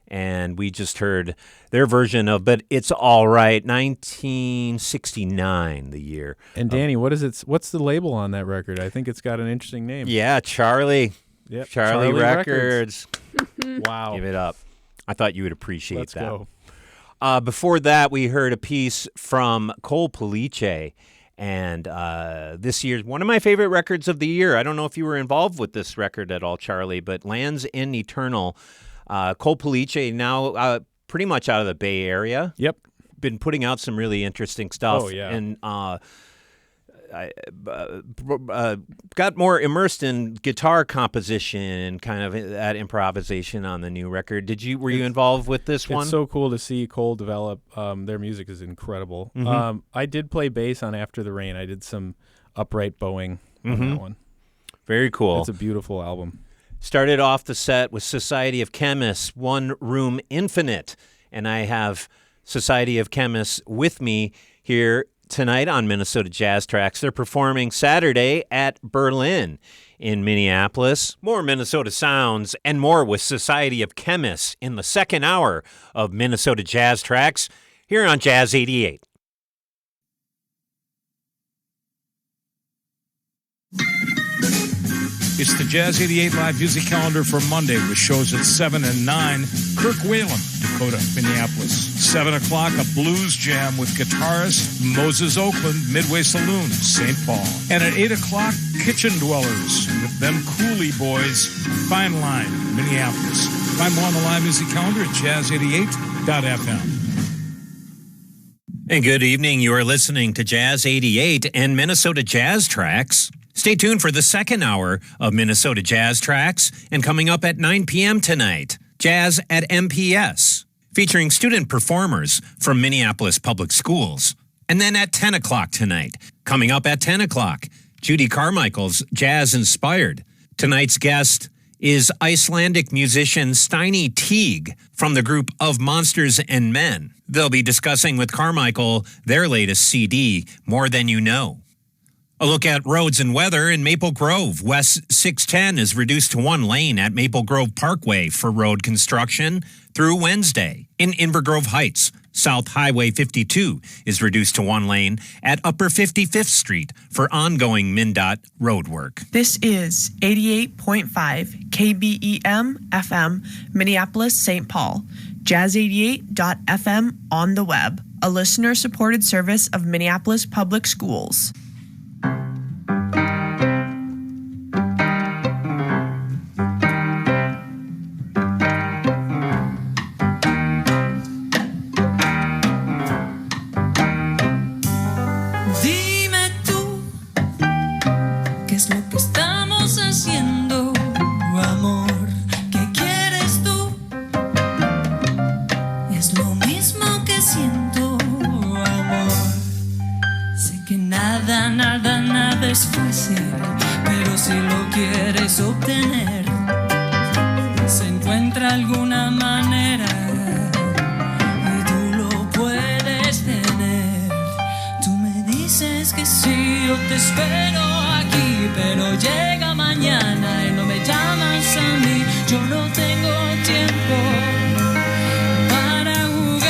And we just heard their version of But It's All Right, 1969, the year. And Danny, what's the label on that record? I think it's got an interesting name. Yeah, Charlie. Yep. Charlie Records. Wow. Give it up. I thought you would appreciate Let's that. go. Before that, we heard a piece from Cole Police. And this year's one of my favorite records of the year. I don't know if you were involved with this record at all, Charlie, but Lands in Eternal. Cole Police, now pretty much out of the Bay Area. Yep. Been putting out some really interesting stuff. Oh, yeah. And I got more immersed in guitar composition and kind of that improvisation on the new record. Were you involved with this one? It's so cool to see Cole develop. Their music is incredible. Mm-hmm. I did play bass on After the Rain. I did some upright bowing on that one. Very cool. It's a beautiful album. Started off the set with Society of Chemists, One Room Infinite. And I have Society of Chemists with me here tonight on Minnesota Jazz Tracks. They're performing Saturday at Berlin in Minneapolis. More Minnesota sounds and more with Society of Chemists in the second hour of Minnesota Jazz Tracks here on Jazz 88. It's the Jazz 88 live music calendar for Monday with shows at 7 and 9. Kirk Whalum, Dakota, Minneapolis. 7 o'clock, a blues jam with guitarist Moses Oakland, Midway Saloon, St. Paul. And at 8 o'clock, Kitchen Dwellers with them Coolie Boys, Fine Line, Minneapolis. Find more on the live music calendar at jazz88.fm. And good evening. You are listening to Jazz 88 and Minnesota Jazz Tracks. Stay tuned for the second hour of Minnesota Jazz Tracks, and coming up at 9 p.m. tonight, Jazz at MPS, featuring student performers from Minneapolis Public Schools. And then at 10 o'clock tonight, coming up at 10 o'clock, Judy Carmichael's Jazz Inspired. Tonight's guest is Icelandic musician Steini Teague from the group Of Monsters and Men. They'll be discussing with Carmichael their latest CD, More Than You Know. A look at roads and weather in Maple Grove. West 610 is reduced to one lane at Maple Grove Parkway for road construction through Wednesday. In Inver Grove Heights, South Highway 52 is reduced to one lane at Upper 55th Street for ongoing MnDOT road work. This is 88.5 KBEM FM, Minneapolis, St. Paul. Jazz88.fm on the web, a listener-supported service of Minneapolis Public Schools. Nada es fácil, pero si lo quieres obtener, se encuentra alguna manera y tú lo puedes tener. Tú me dices que sí, yo te espero aquí, pero llega mañana y no me llamas a mí. Yo no tengo tiempo para jugar.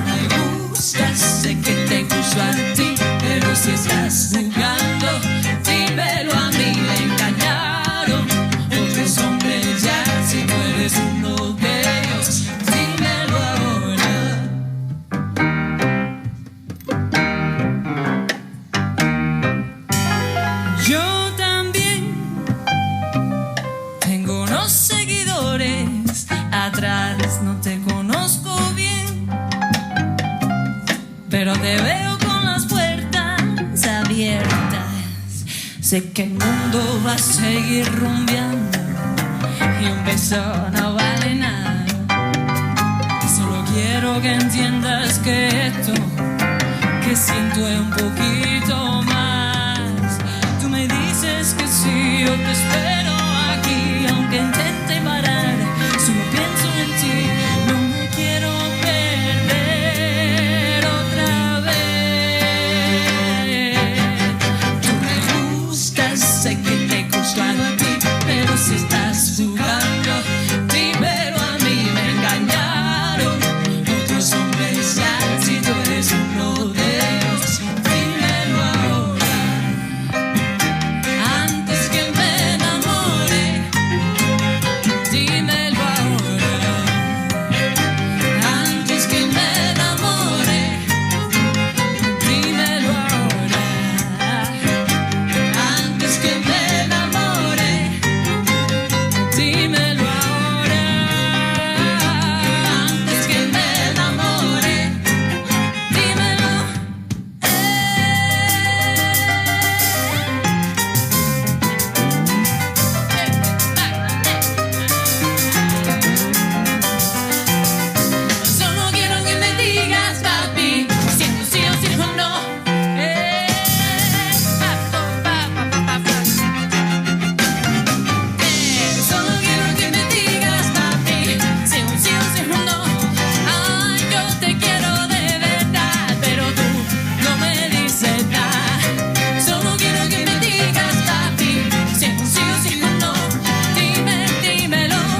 Me gustas, sé que te gusto a ti, pero si estás jugando, dímelo a mí. Le engañaron otros hombres ya, si no eres uno de ellos, dímelo ahora. Yo también tengo unos seguidores atrás, no te conozco bien, pero te veo con las puertas abiertas. Sé que el mundo va a seguir rumbeando y un beso no vale nada. Solo quiero quiero que entiendas que esto que siento es un poquito más. Tú me dices que sí, yo te espero aquí, aunque intente parar. Solo pienso en ti, no me quiero perder otra vez. Tú me gustas, sé que te gusto a ti, pero si estás jugando, dímelo a mí, me engañaron otros hombres ya, si tú eres uno de ellos, dímelo ahora, antes que me enamore, dímelo ahora, antes que me enamore, dímelo ahora, antes que me enamore, dímelo ahora, antes que me enamore, dímelo. Solo quiero que me digas, papi, si es un sí o si es un no. Solo quiero que me digas, papi, si es un sí o si es un no. Ay, yo te quiero de verdad, pero tú no me dices nada. Solo quiero que me digas, papi, si es un sí o si es un no. Dímelo ahora.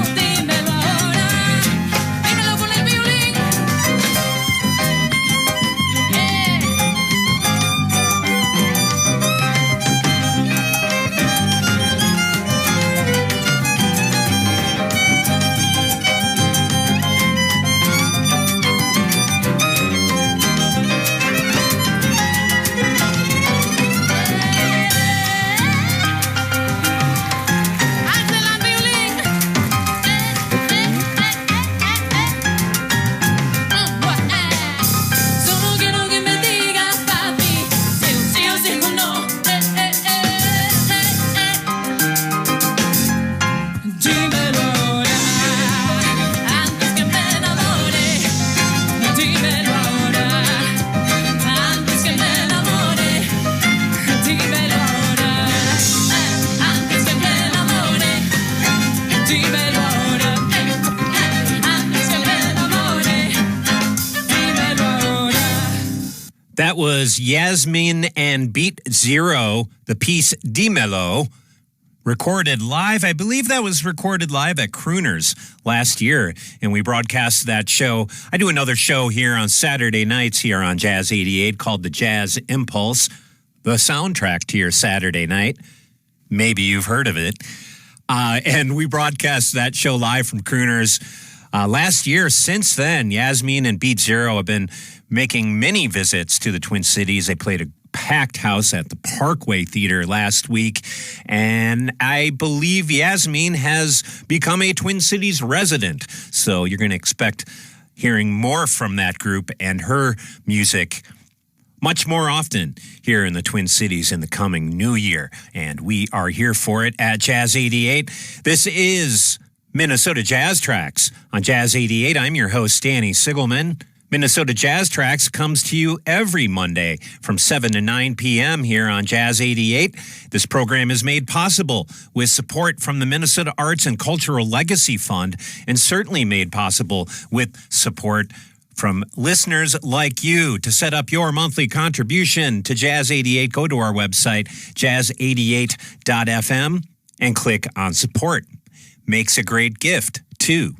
Dímelo con el violín. Hazle al violín. Solo quiero que me digas, papi, si es un sí o si es un no. Dímelo ahora, antes que me enamore. Dímelo ahora, antes que me enamore. Dímelo ahora, antes que me enamore. Dímelo ahora, antes que me enamore. Dímelo ahora. That was Yasmin and Beat Zero, the piece Dímelo, recorded live. I believe that was recorded live at Crooners last year, and we broadcast that show. I do another show here on Saturday nights here on Jazz 88 called the Jazz Impulse, the soundtrack to your Saturday night. Maybe you've heard of it. And we broadcast that show live from Crooners last year. Since then, Yasmin and Beat Zero have been making many visits to the Twin Cities. They played a packed house at the Parkway Theater last week. And I believe Yasmin has become a Twin Cities resident. So you're going to expect hearing more from that group and her music much more often here in the Twin Cities in the coming new year. And we are here for it at Jazz 88. This is Minnesota Jazz Tracks on Jazz 88. I'm your host, Danny Sigelman. Minnesota Jazz Tracks comes to you every Monday from 7 to 9 p.m. here on Jazz 88. This program is made possible with support from the Minnesota Arts and Cultural Legacy Fund, and certainly made possible with support from listeners like you. To set up your monthly contribution to Jazz 88, go to our website, jazz88.fm, and click on support. Makes a great gift, too.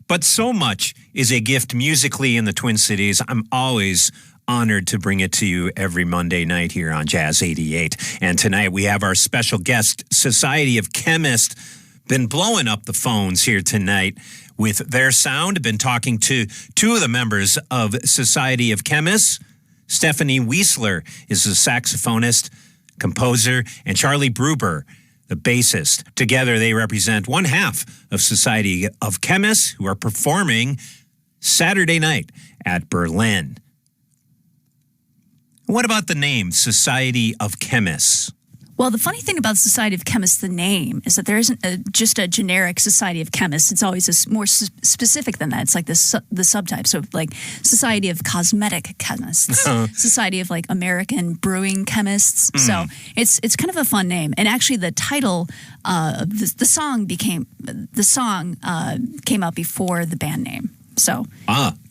But so much is a gift musically in the Twin Cities. I'm always honored to bring it to you every Monday night here on Jazz 88. And tonight we have our special guest, Society of Chemists, been blowing up the phones here tonight with their sound. Been talking to two of the members of Society of Chemists. Stephanie Wiesler is a saxophonist, composer, and Charlie Bruber, the bassist. Together, they represent one half of Society of Chemists, who are performing Saturday night at Berlin. What about the name Society of Chemists? Well, the funny thing about Society of Chemists, the name, is that there isn't just a generic Society of Chemists. It's always more specific than that. It's like the subtype. So like Society of Cosmetic Chemists, Society of like American Brewing Chemists. So it's kind of a fun name. And actually the title of the song came out before the band name. So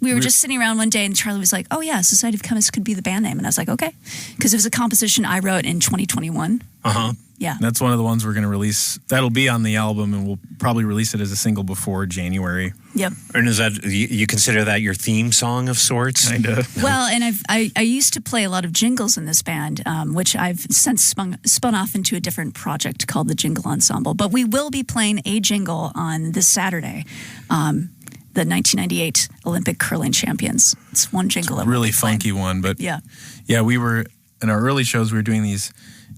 we were just sitting around one day and Charlie was like, oh yeah, Society of Chemists could be the band name. And I was like, okay. Because it was a composition I wrote in 2021. Yeah. That's one of the ones we're going to release. That'll be on the album and we'll probably release it as a single before January. Yep. And is that, you consider that your theme song of sorts? Kind of. Well, and I used to play a lot of jingles in this band, which I've since spun off into a different project called the Jingle Ensemble. But we will be playing a jingle on this Saturday. The 1998 Olympic curling champions. It's one jingle. It's a really funky one, but yeah, we were in our early shows. We were doing these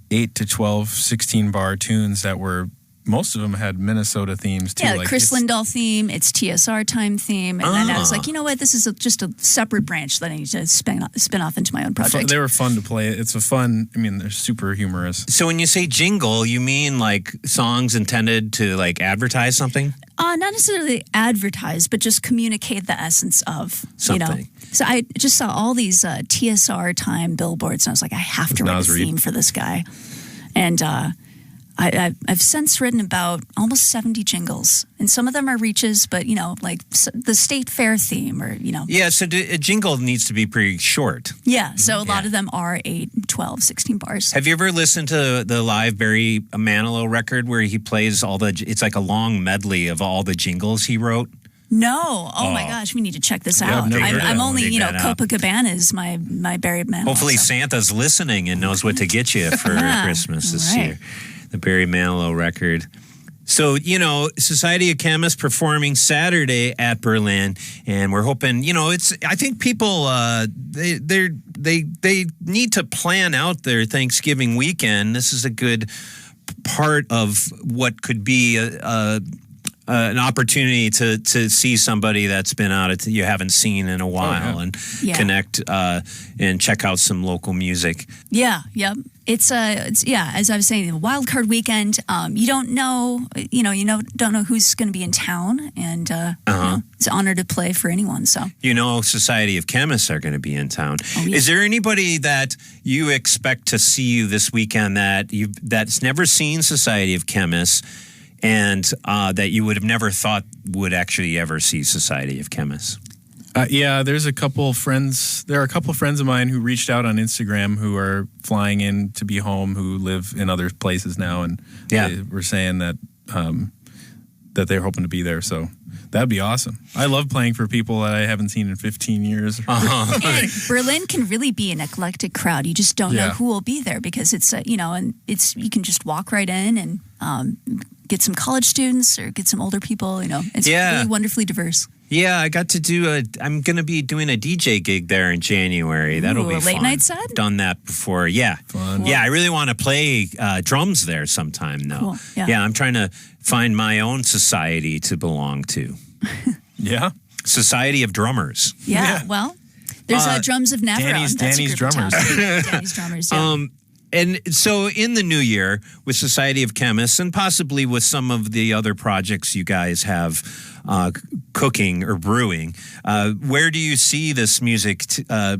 8 to 12, 16 bar tunes that were most of them had Minnesota themes too. Yeah, like Chris Lindahl theme. It's TSR time theme, and then I was like, you know what, this is just a separate branch that I need to spin off into my own project. They were fun to play. It's a fun. I mean, they're super humorous. So when you say jingle, you mean like songs intended to like advertise something? Not necessarily advertise, but just communicate the essence of something. You know. So I just saw all these TSR time billboards, and I was like, I have to write a theme for this guy. And I've since written about almost 70 jingles, and some of them are reaches, but, you know, like the state fair theme or, you know. Yeah, so a jingle needs to be pretty short. Yeah, so a lot of them are 8, 12, 16 bars. Have you ever listened to the live Barry Manilow record where he plays it's like a long medley of all the jingles he wrote? No. Oh my gosh, we need to check this out. I'm only, you know, Copacabana is my Barry Manilow. Hopefully Santa's listening and knows what to get you for Christmas this year. The Barry Manilow record. So, you know, Society of Chemists performing Saturday at Berlin, and we're hoping, you know, I think people they need to plan out their Thanksgiving weekend. This is a good part of what could be an opportunity to see somebody that's been out you haven't seen in a while and connect and check out some local music. Yeah, yep. It's as I was saying, a wild card weekend. You don't know, don't know who's going to be in town, and you know, it's an honor to play for anyone. So Society of Chemists are going to be in town. Oh, yeah. Is there anybody that you expect to see you this weekend that's never seen Society of Chemists? And that you would have never thought would actually ever see Society of Chemists? There's a couple friends. There are a couple friends of mine who reached out on Instagram who are flying in to be home, who live in other places now, and they were saying that that they're hoping to be there. So that'd be awesome. I love playing for people that I haven't seen in 15 years. And Berlin can really be an eclectic crowd. You just don't know who will be there because it's and you can just walk right in and get some college students or get some older people. You know, it's really wonderfully diverse. Yeah, I got to I'm going to be doing a DJ gig there in January. That'll be a fun. Late night set? Done that before. Yeah. Fun. Yeah, I really want to play drums there sometime, though. Cool. Yeah, I'm trying to find my own society to belong to. Yeah? Society of Drummers. Yeah. Well, there's Drums of Navarone. Danny's Drummers. Danny's Drummers, yeah. And so in the new year with Society of Chemists and possibly with some of the other projects you guys have cooking or brewing, where do you see this music?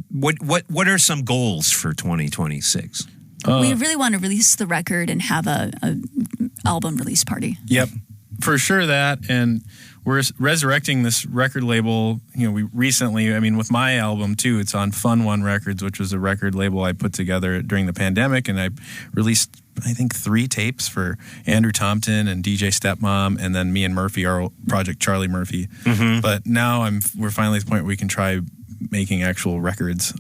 What are some goals for 2026? We really want to release the record and have a album release party. Yep, for sure that. And we're resurrecting this record label. You know, we recently, with my album too, it's on Fun One Records, which was a record label I put together during the pandemic. And I released, I think, 3 tapes for Andrew Tompton and DJ Stepmom, and then me and Murphy, our project Charlie Murphy. Mm-hmm. But now we're finally at the point where we can try making actual records.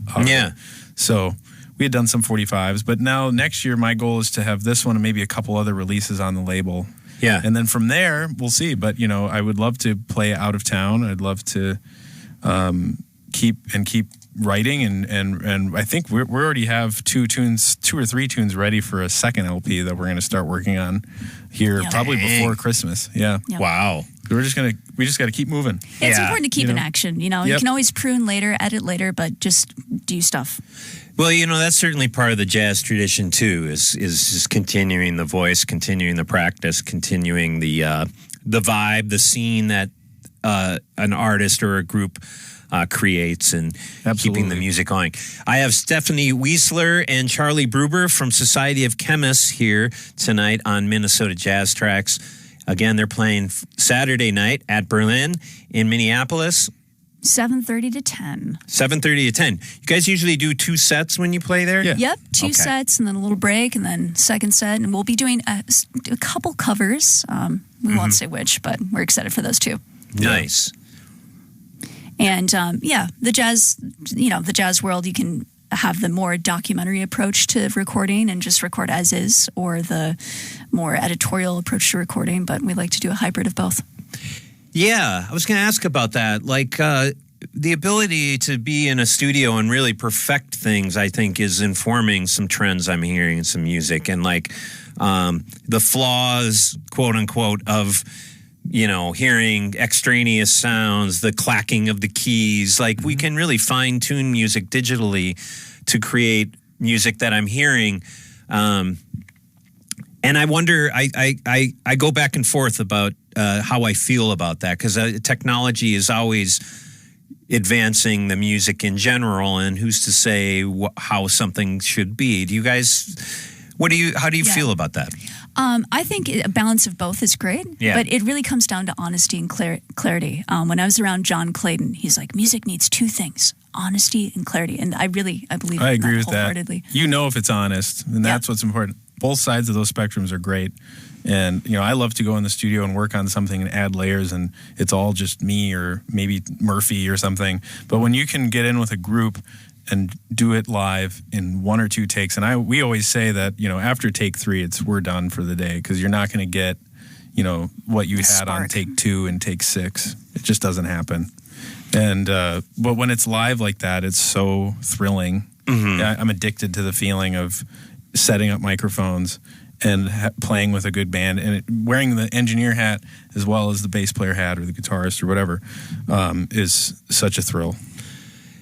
So we had done some 45s, but now next year my goal is to have this one and maybe a couple other releases on the label. Yeah. And then from there, we'll see. But, I would love to play out of town. I'd love to keep writing. And I think we already have 2 or 3 tunes ready for a second LP that we're going to start working on here probably before Christmas. Yeah. Wow. we just got to keep moving. It's important to keep in action. You can always prune later, edit later, but just do stuff. Well, that's certainly part of the jazz tradition too. Is just continuing the voice, continuing the practice, continuing the vibe, the scene that an artist or a group creates, and keeping the music going. I have Stephanie Wiesler and Charlie Bruber from Society of Chemists here tonight on Minnesota Jazz Tracks. Again, they're playing Saturday night at Berlin in Minneapolis. 7:30 to 10. 7:30 to 10. You guys usually do 2 sets when you play there? Yeah. Yep, 2 sets and then a little break and then second set. And we'll be doing a couple covers. We won't say which, but we're excited for those too. Nice. And the jazz world, you can have the more documentary approach to recording and just record as is, or the more editorial approach to recording, but we like to do a hybrid of both. Yeah, I was going to ask about that. Like the ability to be in a studio and really perfect things, I think, is informing some trends I'm hearing in some music, and like the flaws, quote unquote, of hearing extraneous sounds, the clacking of the keys. Like we can really fine tune music digitally to create music that I'm hearing. And I wonder, I go back and forth about how I feel about that, because technology is always advancing the music in general, and who's to say how something should be? Do you guys, how do you feel about that? I think a balance of both is great, but it really comes down to honesty and clarity. When I was around John Clayton, he's like, music needs 2 things, honesty and clarity. And I believe I agree with wholeheartedly. If it's honest, and that's what's important. Both sides of those spectrums are great. And, I love to go in the studio and work on something and add layers, and it's all just me or maybe Murphy or something. But when you can get in with a group and do it live in 1 or 2 takes, and we always say that, after take 3, we're done for the day, because you're not going to get, what you had on take 2 and take 6. It just doesn't happen. And but when it's live like that, it's so thrilling. Mm-hmm. I'm addicted to the feeling of setting up microphones and playing with a good band, and wearing the engineer hat as well as the bass player hat or the guitarist or whatever is such a thrill.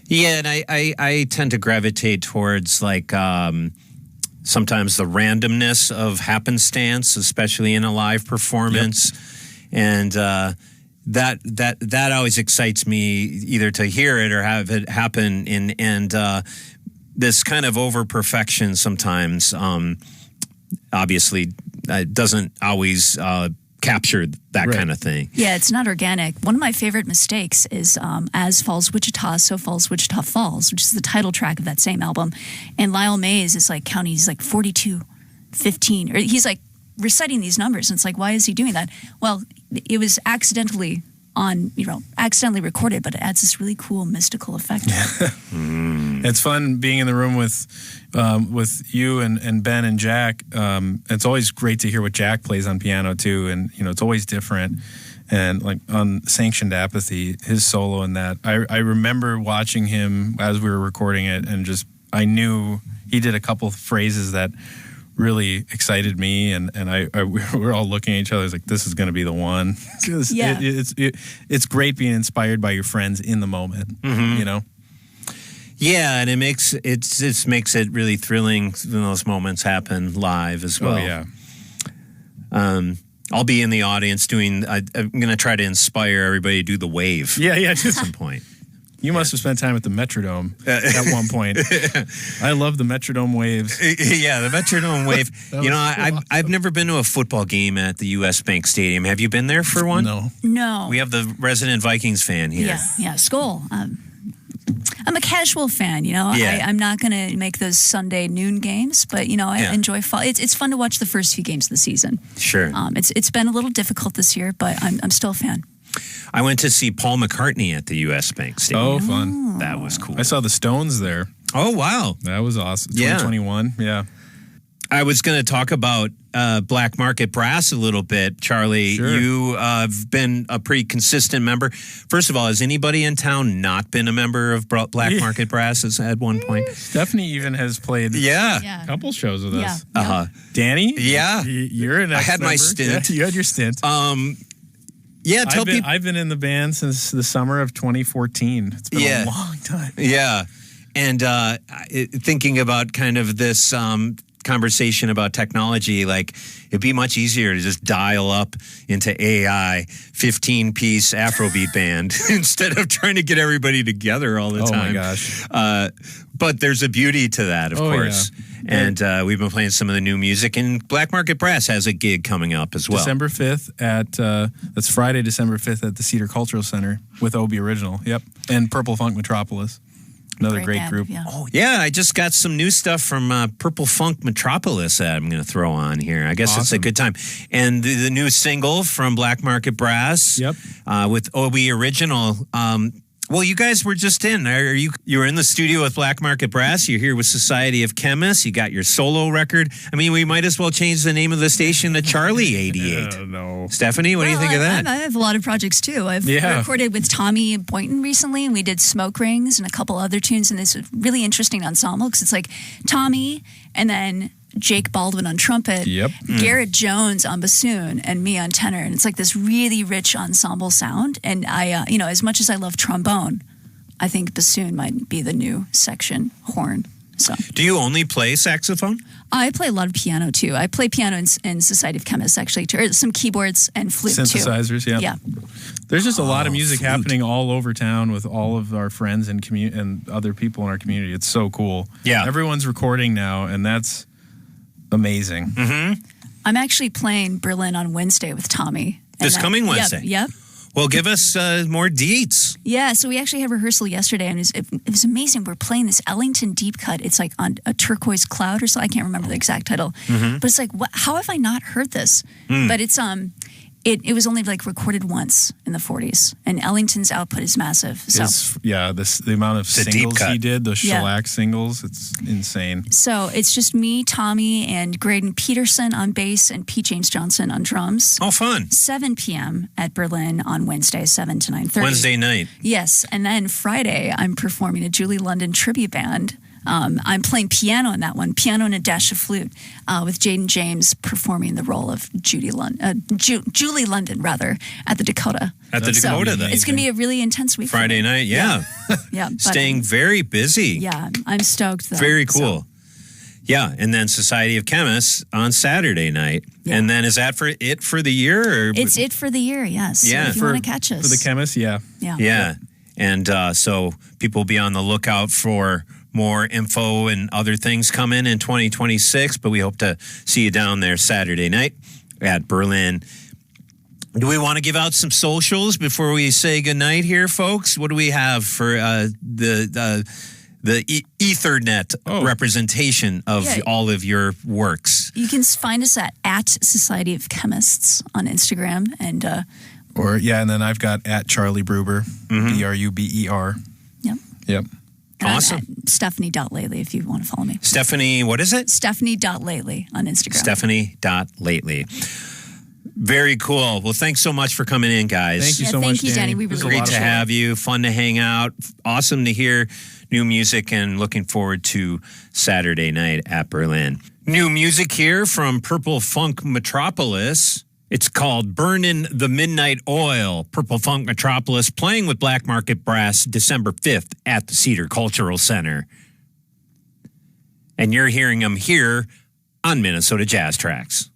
Yeah, and I tend to gravitate towards like sometimes the randomness of happenstance, especially in a live performance, and that always excites me, either to hear it or have it happen. And this kind of over perfection sometimes, obviously, doesn't always capture that kind of thing. Yeah, it's not organic. One of my favorite mistakes is As Falls Wichita, So Falls Wichita Falls, which is the title track of that same album. And Lyle Mays is like counting, he's like 42, 15, or he's like reciting these numbers. And it's like, why is he doing that? Well, it was accidentally recorded, but it adds this really cool mystical effect. It's fun being in the room with you and Ben and Jack. It's always great to hear what Jack plays on piano too, and it's always different. And like on Sanctioned Apathy, his solo in that, I remember watching him as we were recording it, and just I knew he did a couple phrases that really excited me, and we were all looking at each other. It's like, this is going to be the one. It's great being inspired by your friends in the moment. Mm-hmm. Yeah, and it makes it really thrilling when those moments happen live as well. Oh yeah. I'll be in the audience doing. I'm going to try to inspire everybody to do the wave. Yeah. At some point. You must have spent time at the Metrodome at one point. I love the Metrodome waves. Yeah, the Metrodome wave. I've never been to a football game at the U.S. Bank Stadium. Have you been there for one? No. We have the resident Vikings fan here. Yeah, Skol. I'm a casual fan, I'm not going to make those Sunday noon games, but, I enjoy fall. It's fun to watch the first few games of the season. Sure. It's been a little difficult this year, but I'm still a fan. I went to see Paul McCartney at the U.S. Bank Stadium. Oh, fun. That was cool. I saw the Stones there. Oh, wow. That was awesome. 2021, yeah. I was going to talk about Black Market Brass a little bit, Charlie. Sure. You have been a pretty consistent member. First of all, has anybody in town not been a member of Black Market Brass at one point? Stephanie even has played a couple shows with us. Uh-huh. Danny? Yeah. You're an ex-member. I had my stint. Yeah, you had your stint. Yeah, tell people. I've been in the band since the summer of 2014. It's been a long time. Yeah. And thinking about kind of this conversation about technology, like it'd be much easier to just dial up into AI 15-piece Afrobeat band instead of trying to get everybody together all the time. Oh my gosh. But there's a beauty to that, of course. Yeah. And we've been playing some of the new music, and Black Market Brass has a gig coming up as well. December 5th that's Friday, December 5th at the Cedar Cultural Center with Obi Original. Yep. And Purple Funk Metropolis. Another great band, group. Yeah. Oh, yeah. I just got some new stuff from Purple Funk Metropolis that I'm going to throw on here. I guess it's a good time. And the new single from Black Market Brass with Obi Original. Well, you guys were just in. You were in the studio with Black Market Brass. You're here with Society of Chemists. You got your solo record. I mean, we might as well change the name of the station to Charlie88. No. Stephanie, what do you think of that? I have a lot of projects too. I've recorded with Tommy Boynton recently, and we did Smoke Rings and a couple other tunes. And this was really interesting ensemble because it's like Tommy and then Jake Baldwin on trumpet, Garrett Jones on bassoon, and me on tenor. And it's like this really rich ensemble sound. And I, as much as I love trombone, I think bassoon might be the new section horn. So, do you only play saxophone? I play a lot of piano too. I play piano in Society of Chemists actually, or some keyboards and flute synthesizers, too. Yeah. There's just a lot of music happening all over town with all of our friends and and other people in our community. It's so cool. Yeah, everyone's recording now, and that's amazing. Mm-hmm. I'm actually playing Berlin on Wednesday with Tommy. This coming Wednesday? Yep. Well, give us more deets. Yeah, so we actually had rehearsal yesterday, and it was amazing. We're playing this Ellington deep cut. It's like on a turquoise cloud or so. I can't remember the exact title. Mm-hmm. But it's like, how have I not heard this? But it's it was only like recorded once in the 40s, and Ellington's output is massive. So the amount of singles he did, those shellac singles, it's insane. So it's just me, Tommy, and Graydon Peterson on bass, and Pete James Johnson on drums. Oh, fun! 7 p.m. at Berlin on Wednesday, 7 to 9:30. Wednesday night. Yes, and then Friday I'm performing a Julie London tribute band. I'm playing piano in that one, piano and a dash of flute, with Jaden James performing the role of Julie London, at the Dakota. At the Dakota, then. It's going to be a really intense week. Friday night, yeah. Staying very busy. Yeah, I'm stoked, though. Very cool. So. Yeah, and then Society of Chemists on Saturday night. Yeah. And then is that for the year? Or? It's it for the year, yes. Yeah. So if you want to catch us. For the Chemists, Yeah. And so people will be on the lookout for more info and other things coming in 2026, but we hope to see you down there Saturday night at Berlin. Do we want to give out some socials before we say goodnight here, folks? What do we have for the Ethernet representation of all of your works? You can find us at Society of Chemists on Instagram and and then I've got at Charlie Bruber, BRUBER. Yep. And awesome. I'm at Stephanie.Lately if you want to follow me. Stephanie, what is it? Stephanie.Lately on Instagram. Stephanie.Lately. Very cool. Well, thanks so much for coming in, guys. Thank you so much, Danny. We really Great to have you. Fun to hang out. Awesome to hear new music, and looking forward to Saturday night at Berlin. New music here from Purple Funk Metropolis. It's called Burnin' the Midnight Oil. Purple Funk Metropolis playing with Black Market Brass December 5th at the Cedar Cultural Center. And you're hearing them here on Minnesota Jazz Tracks.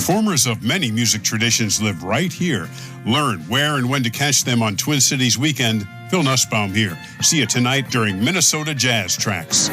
Performers of many music traditions live right here. Learn where and when to catch them on Twin Cities Weekend. Phil Nussbaum here. See you tonight during Minnesota Jazz Tracks.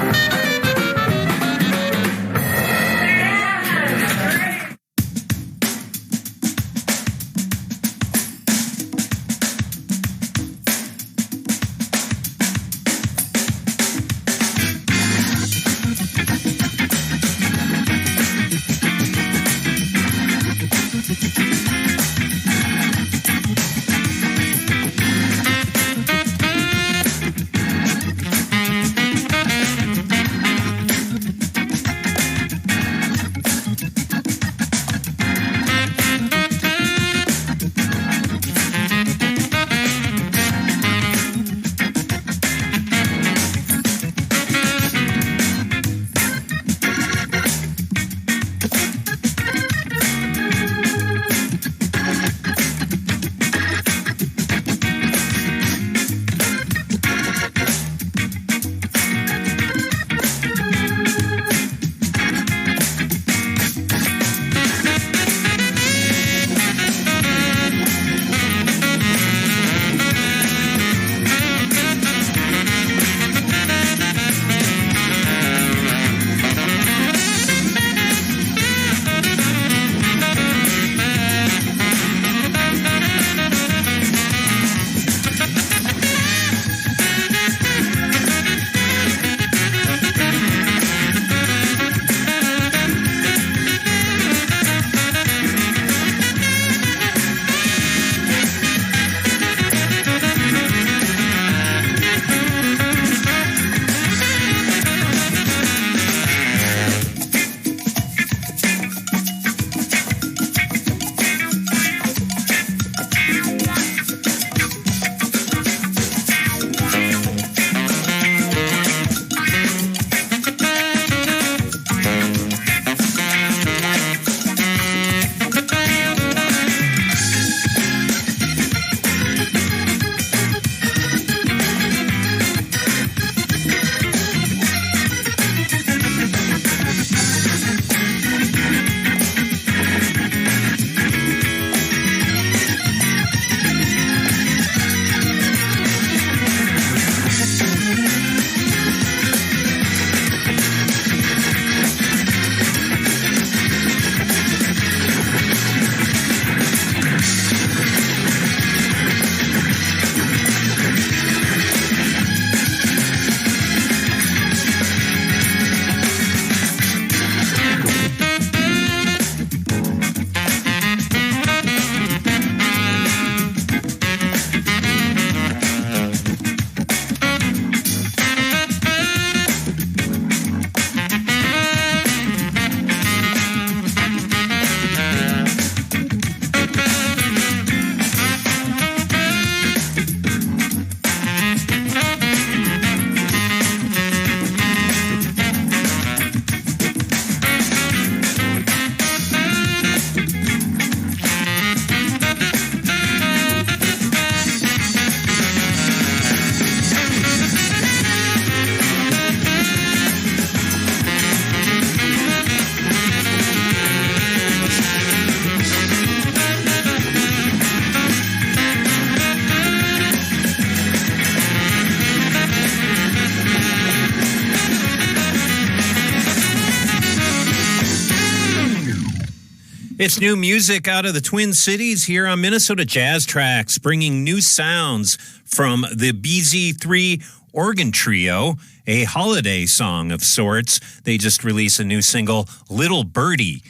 It's new music out of the Twin Cities here on Minnesota Jazz Tracks, bringing new sounds from the BZ3 Organ Trio, a holiday song of sorts. They just released a new single, Little Birdie.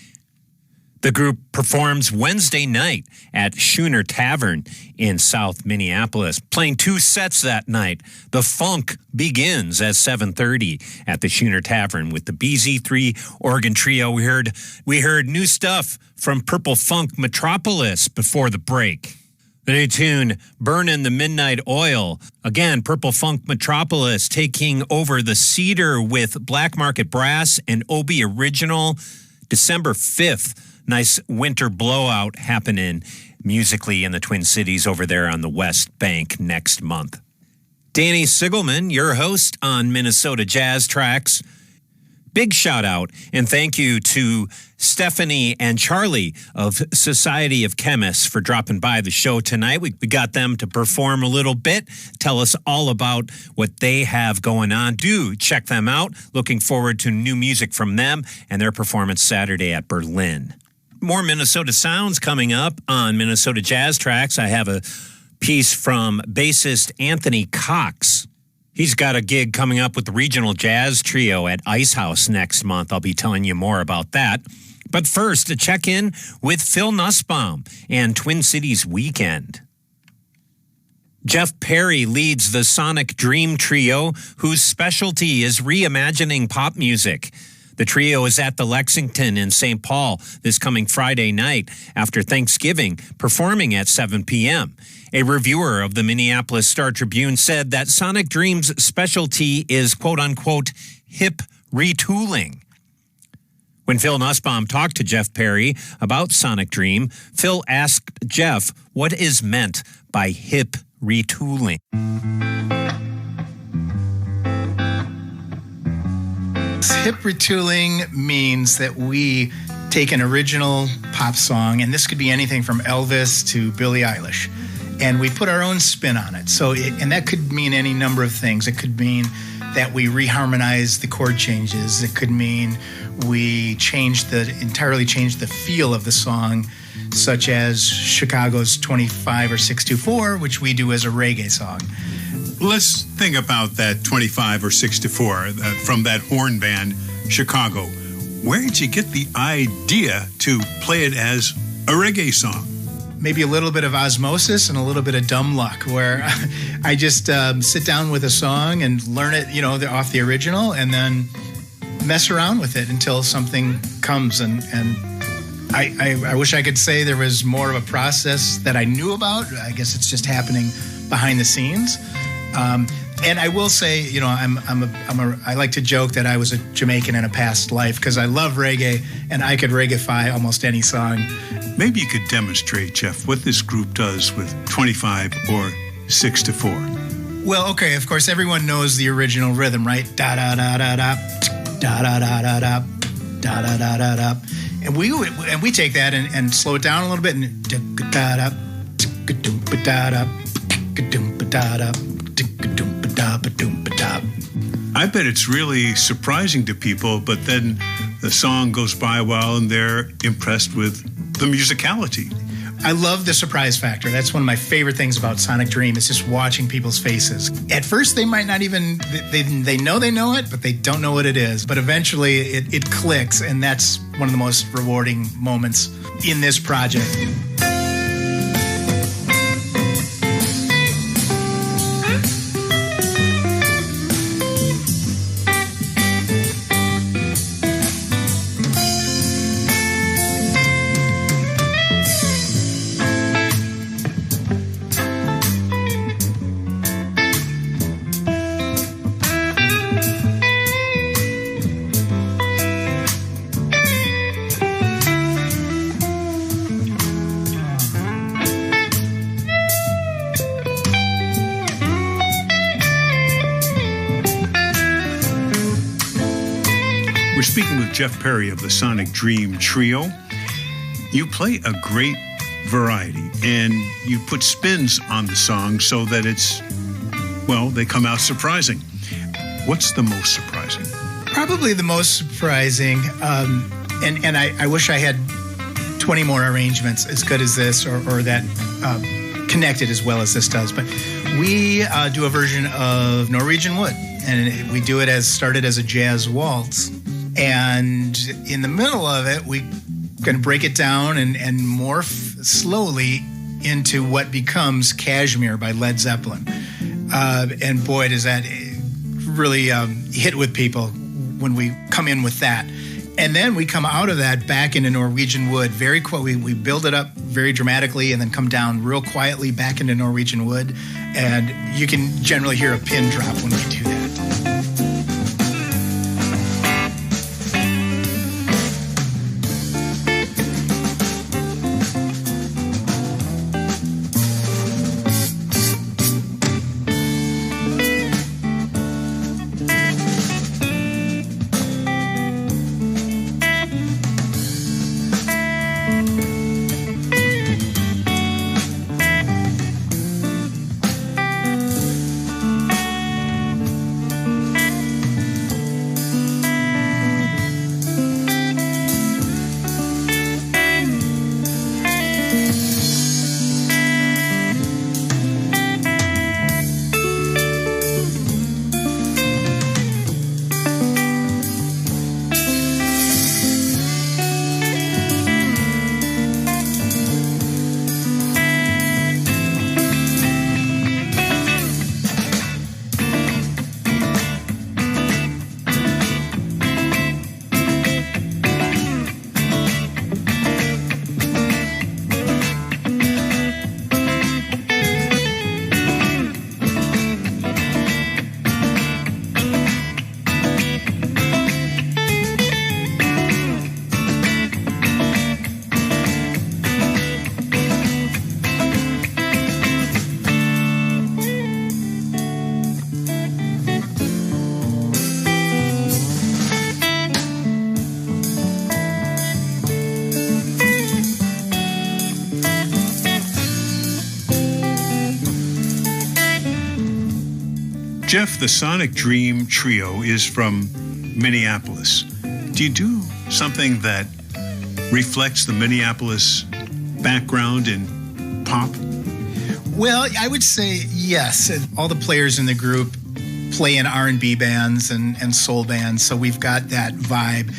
The group performs Wednesday night at Schooner Tavern in South Minneapolis, playing 2 sets that night. The funk begins at 7:30 at the Schooner Tavern with the BZ3 Organ Trio. We heard new stuff from Purple Funk Metropolis before the break. The new tune, Burnin' the Midnight Oil. Again, Purple Funk Metropolis taking over the Cedar with Black Market Brass and Obi Original. December 5th. Nice winter blowout happening musically in the Twin Cities over there on the West Bank next month. Danny Sigelman, your host on Minnesota Jazz Tracks. Big shout out and thank you to Stephanie and Charlie of Society of Chemists for dropping by the show tonight. We got them to perform a little bit, tell us all about what they have going on. Do check them out. Looking forward to new music from them and their performance Saturday at Berlin. More Minnesota sounds coming up on Minnesota Jazz Tracks. I have a piece from bassist Anthony Cox. He's got a gig coming up with the Regional Jazz Trio at Ice House next month. I'll be telling you more about that. But first, a check-in with Phil Nussbaum and Twin Cities Weekend. Jeff Perry leads the Sonic Dream Trio, whose specialty is reimagining pop music. The trio is at the Lexington in St. Paul this coming Friday night after Thanksgiving, performing at 7 p.m. A reviewer of the Minneapolis Star-Tribune said that Sonic Dream's specialty is, quote-unquote, hip retooling. When Phil Nussbaum talked to Jeff Perry about Sonic Dream, Phil asked Jeff what is meant by hip retooling. Hip retooling means that we take an original pop song, and this could be anything from Elvis to Billie Eilish, and we put our own spin on it. And that could mean any number of things. It could mean that we reharmonize the chord changes. It could mean we entirely change the feel of the song, such as Chicago's 25 or 624, which we do as a reggae song. Let's think about that 25 or 64 from that horn band, Chicago. Where did you get the idea to play it as a reggae song? Maybe a little bit of osmosis and a little bit of dumb luck, where I just sit down with a song and learn it, off the original, and then mess around with it until something comes. And I wish I could say there was more of a process that I knew about. I guess it's just happening behind the scenes. And I will say, I like to joke that I was a Jamaican in a past life because I love reggae and I could reggaify almost any song. Maybe you could demonstrate, Jeff, what this group does with 25 or 6/4. Well, okay, of course, everyone knows the original rhythm, right? Da da da da da, da da da da da, da da da da da. And we take that and slow it down a little bit and da da da da da da. I bet it's really surprising to people, but then the song goes by a while and they're impressed with the musicality. I love the surprise factor. That's one of my favorite things about Sonic Dream is just watching people's faces. At first, they might not even, they know it, but they don't know what it is. But eventually, it clicks, and that's one of the most rewarding moments in this project. Speaking with Jeff Perry of the Sonic Dream Trio, you play a great variety and you put spins on the song so that they come out surprising. What's the most surprising? Probably the most surprising, and I wish I had 20 more arrangements as good as this or that connected as well as this does, but we do a version of Norwegian Wood, and we do it started as a jazz waltz. And in the middle of it, we can break it down and morph slowly into what becomes Kashmir by Led Zeppelin. And boy, does that really hit with people when we come in with that. And then we come out of that back into Norwegian Wood. We build it up very dramatically and then come down real quietly back into Norwegian Wood. And you can generally hear a pin drop when we do that. Jeff, the Sonic Dream Trio is from Minneapolis. Do you do something that reflects the Minneapolis background in pop? Well, I would say yes. All the players in the group play in R&B bands and soul bands, so we've got that vibe.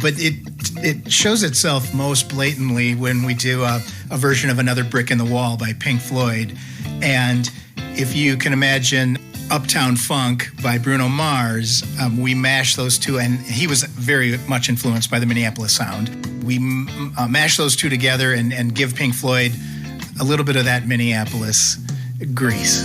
But it shows itself most blatantly when we do a version of Another Brick in the Wall by Pink Floyd. And if you can imagine Uptown Funk by Bruno Mars, we mash those two, and he was very much influenced by the Minneapolis sound. We mash those two together and give Pink Floyd a little bit of that Minneapolis grease.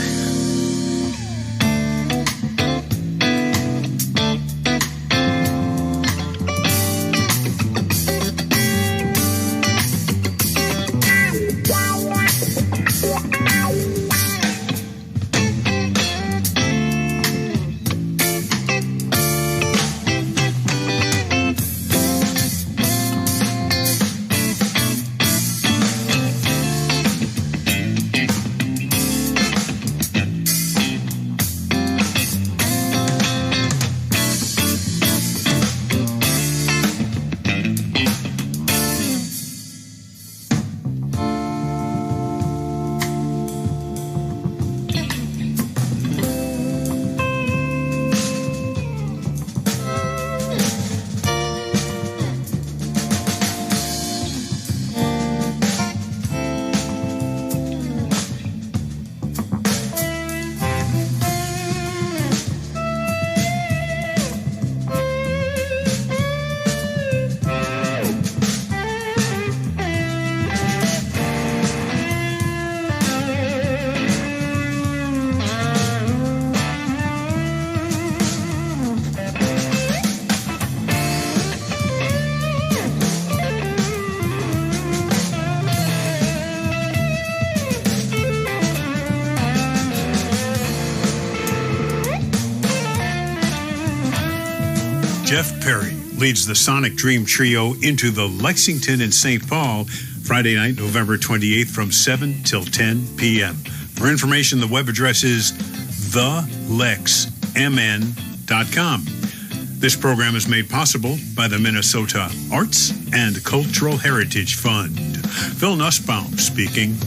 Jeff Perry leads the Sonic Dream Trio into the Lexington and St. Paul Friday night, November 28th from 7 till 10 p.m. For information, the web address is thelexmn.com. This program is made possible by the Minnesota Arts and Cultural Heritage Fund. Phil Nussbaum speaking.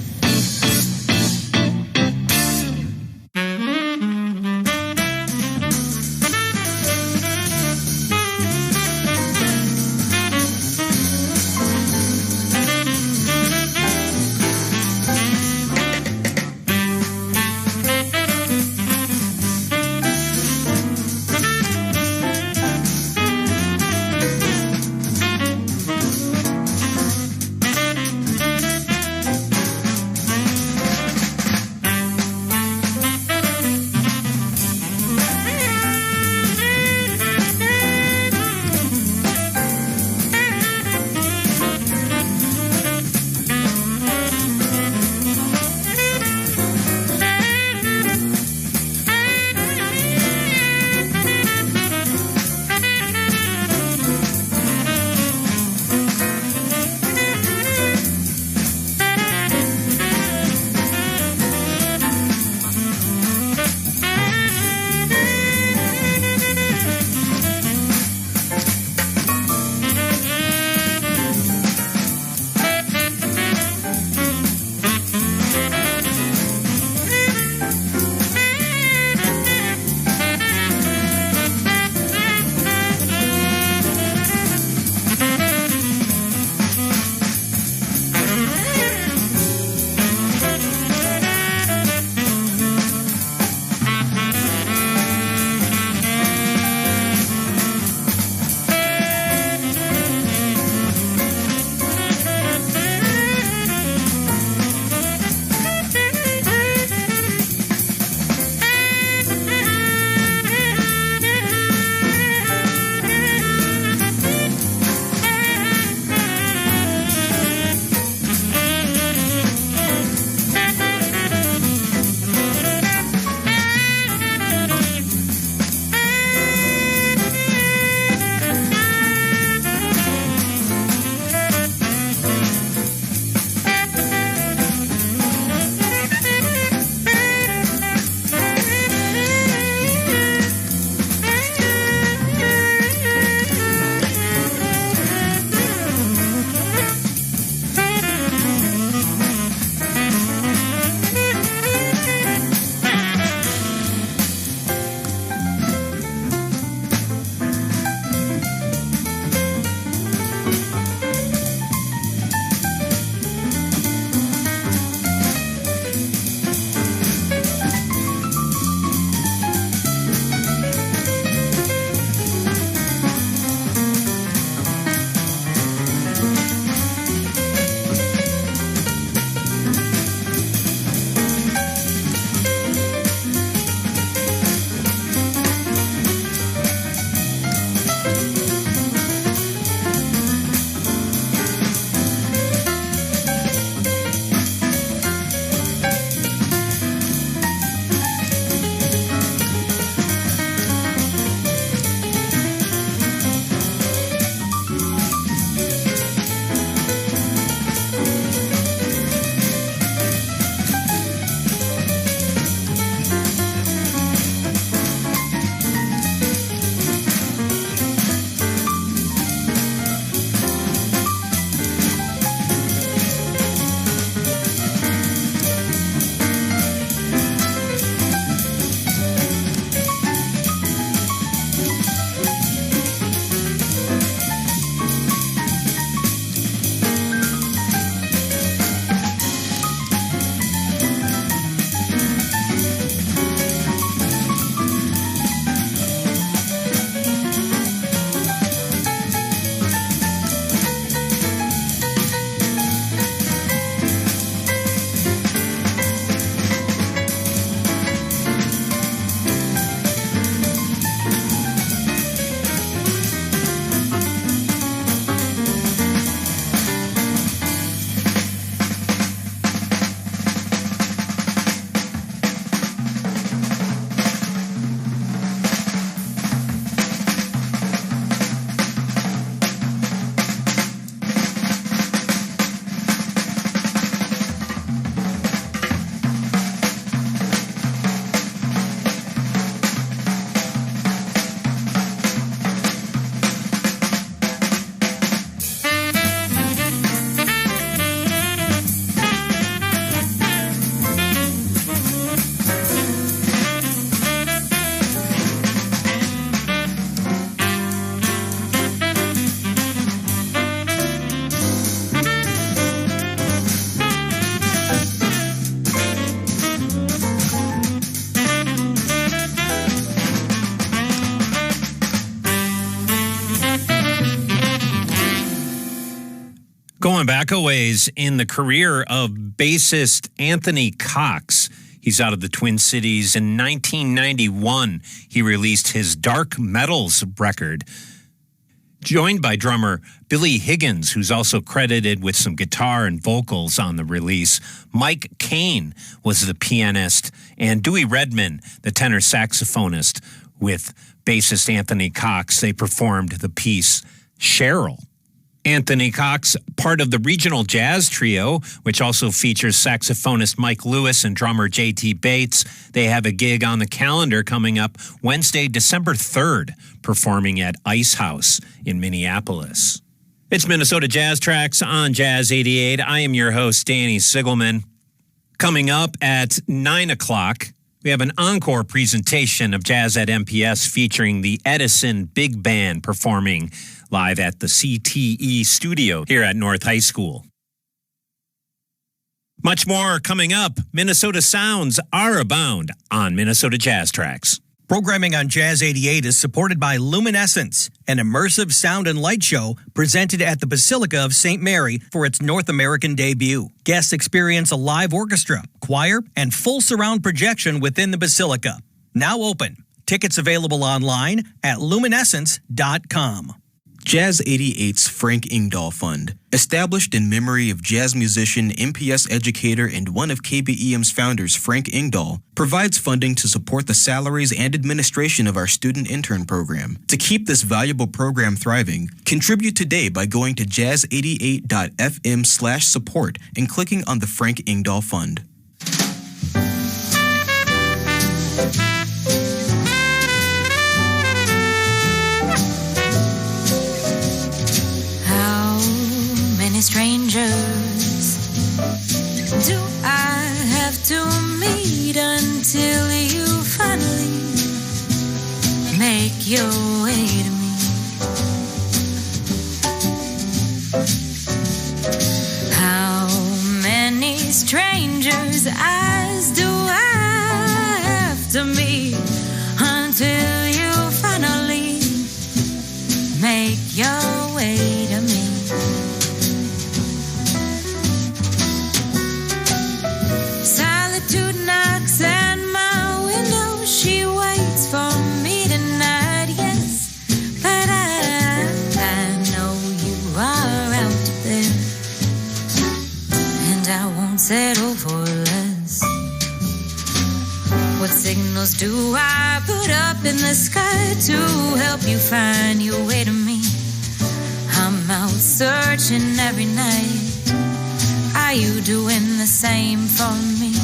Going back a ways in the career of bassist Anthony Cox. He's out of the Twin Cities. In 1991, he released his Dark Metals record, joined by drummer Billy Higgins, who's also credited with some guitar and vocals on the release. Mike Cain was the pianist, and Dewey Redman, the tenor saxophonist, with bassist Anthony Cox. They performed the piece Cheryl. Anthony Cox, part of the Regional Jazz Trio, which also features saxophonist Mike Lewis and drummer J.T. Bates. They have a gig on the calendar coming up Wednesday, December 3rd, performing at Ice House in Minneapolis. It's Minnesota Jazz Tracks on Jazz 88. I am your host, Danny Sigelman. Coming up at 9 o'clock, we have an encore presentation of Jazz at MPS featuring the Edison Big Band performing live at the CTE studio here at North High School. Much more coming up. Minnesota sounds are abound on Minnesota Jazz Tracks. Programming on Jazz 88 is supported by Luminescence, an immersive sound and light show presented at the Basilica of St. Mary for its North American debut. Guests experience a live orchestra, choir, and full surround projection within the Basilica. Now open. Tickets available online at luminescence.com. Jazz 88's Frank Ingdahl Fund, established in memory of jazz musician, MPS educator, and one of KBEM's founders, Frank Ingdahl, provides funding to support the salaries and administration of our student intern program. To keep this valuable program thriving, contribute today by going to jazz88.fm/support and clicking on the Frank Ingdahl Fund. Strangers do I have to meet until you finally make your way to me? How many strangers' eyes do I have to meet until you finally make your way to me? Solitude knocks at my window. She waits for me tonight, yes. But I know you are out there, and I won't settle for less. What signals do I put up in the sky to help you find your way to me? I'm out searching every night. Are you doing the same for me?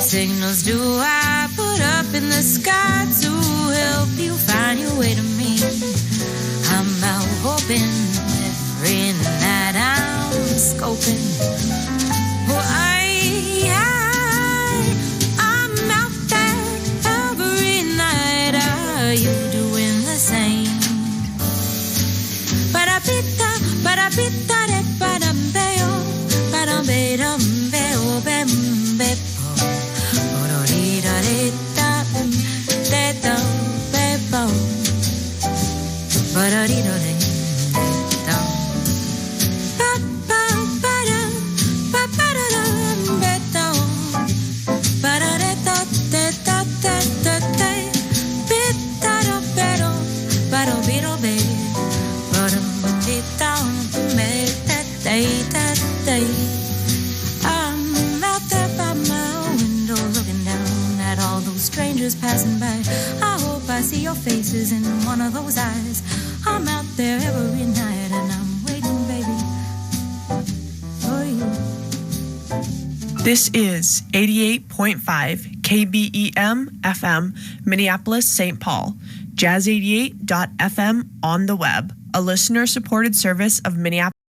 Signals do I put up in the sky to help you find your way to me? I'm out hoping every night I'm scoping. Oh, I'm out there every night. Are you doing the same? Ba-da-bita, ba-da-bita, ba-dum-beo, ba-dum-be-dum-beo, bem-be-po. I'm out there by my faces in one of those eyes. I'm out there every night and I'm waiting, baby, for you. This is 88.5 KBEM FM, Minneapolis, St. Paul. Jazz88.fm on the web, a listener-supported service of Minneapolis.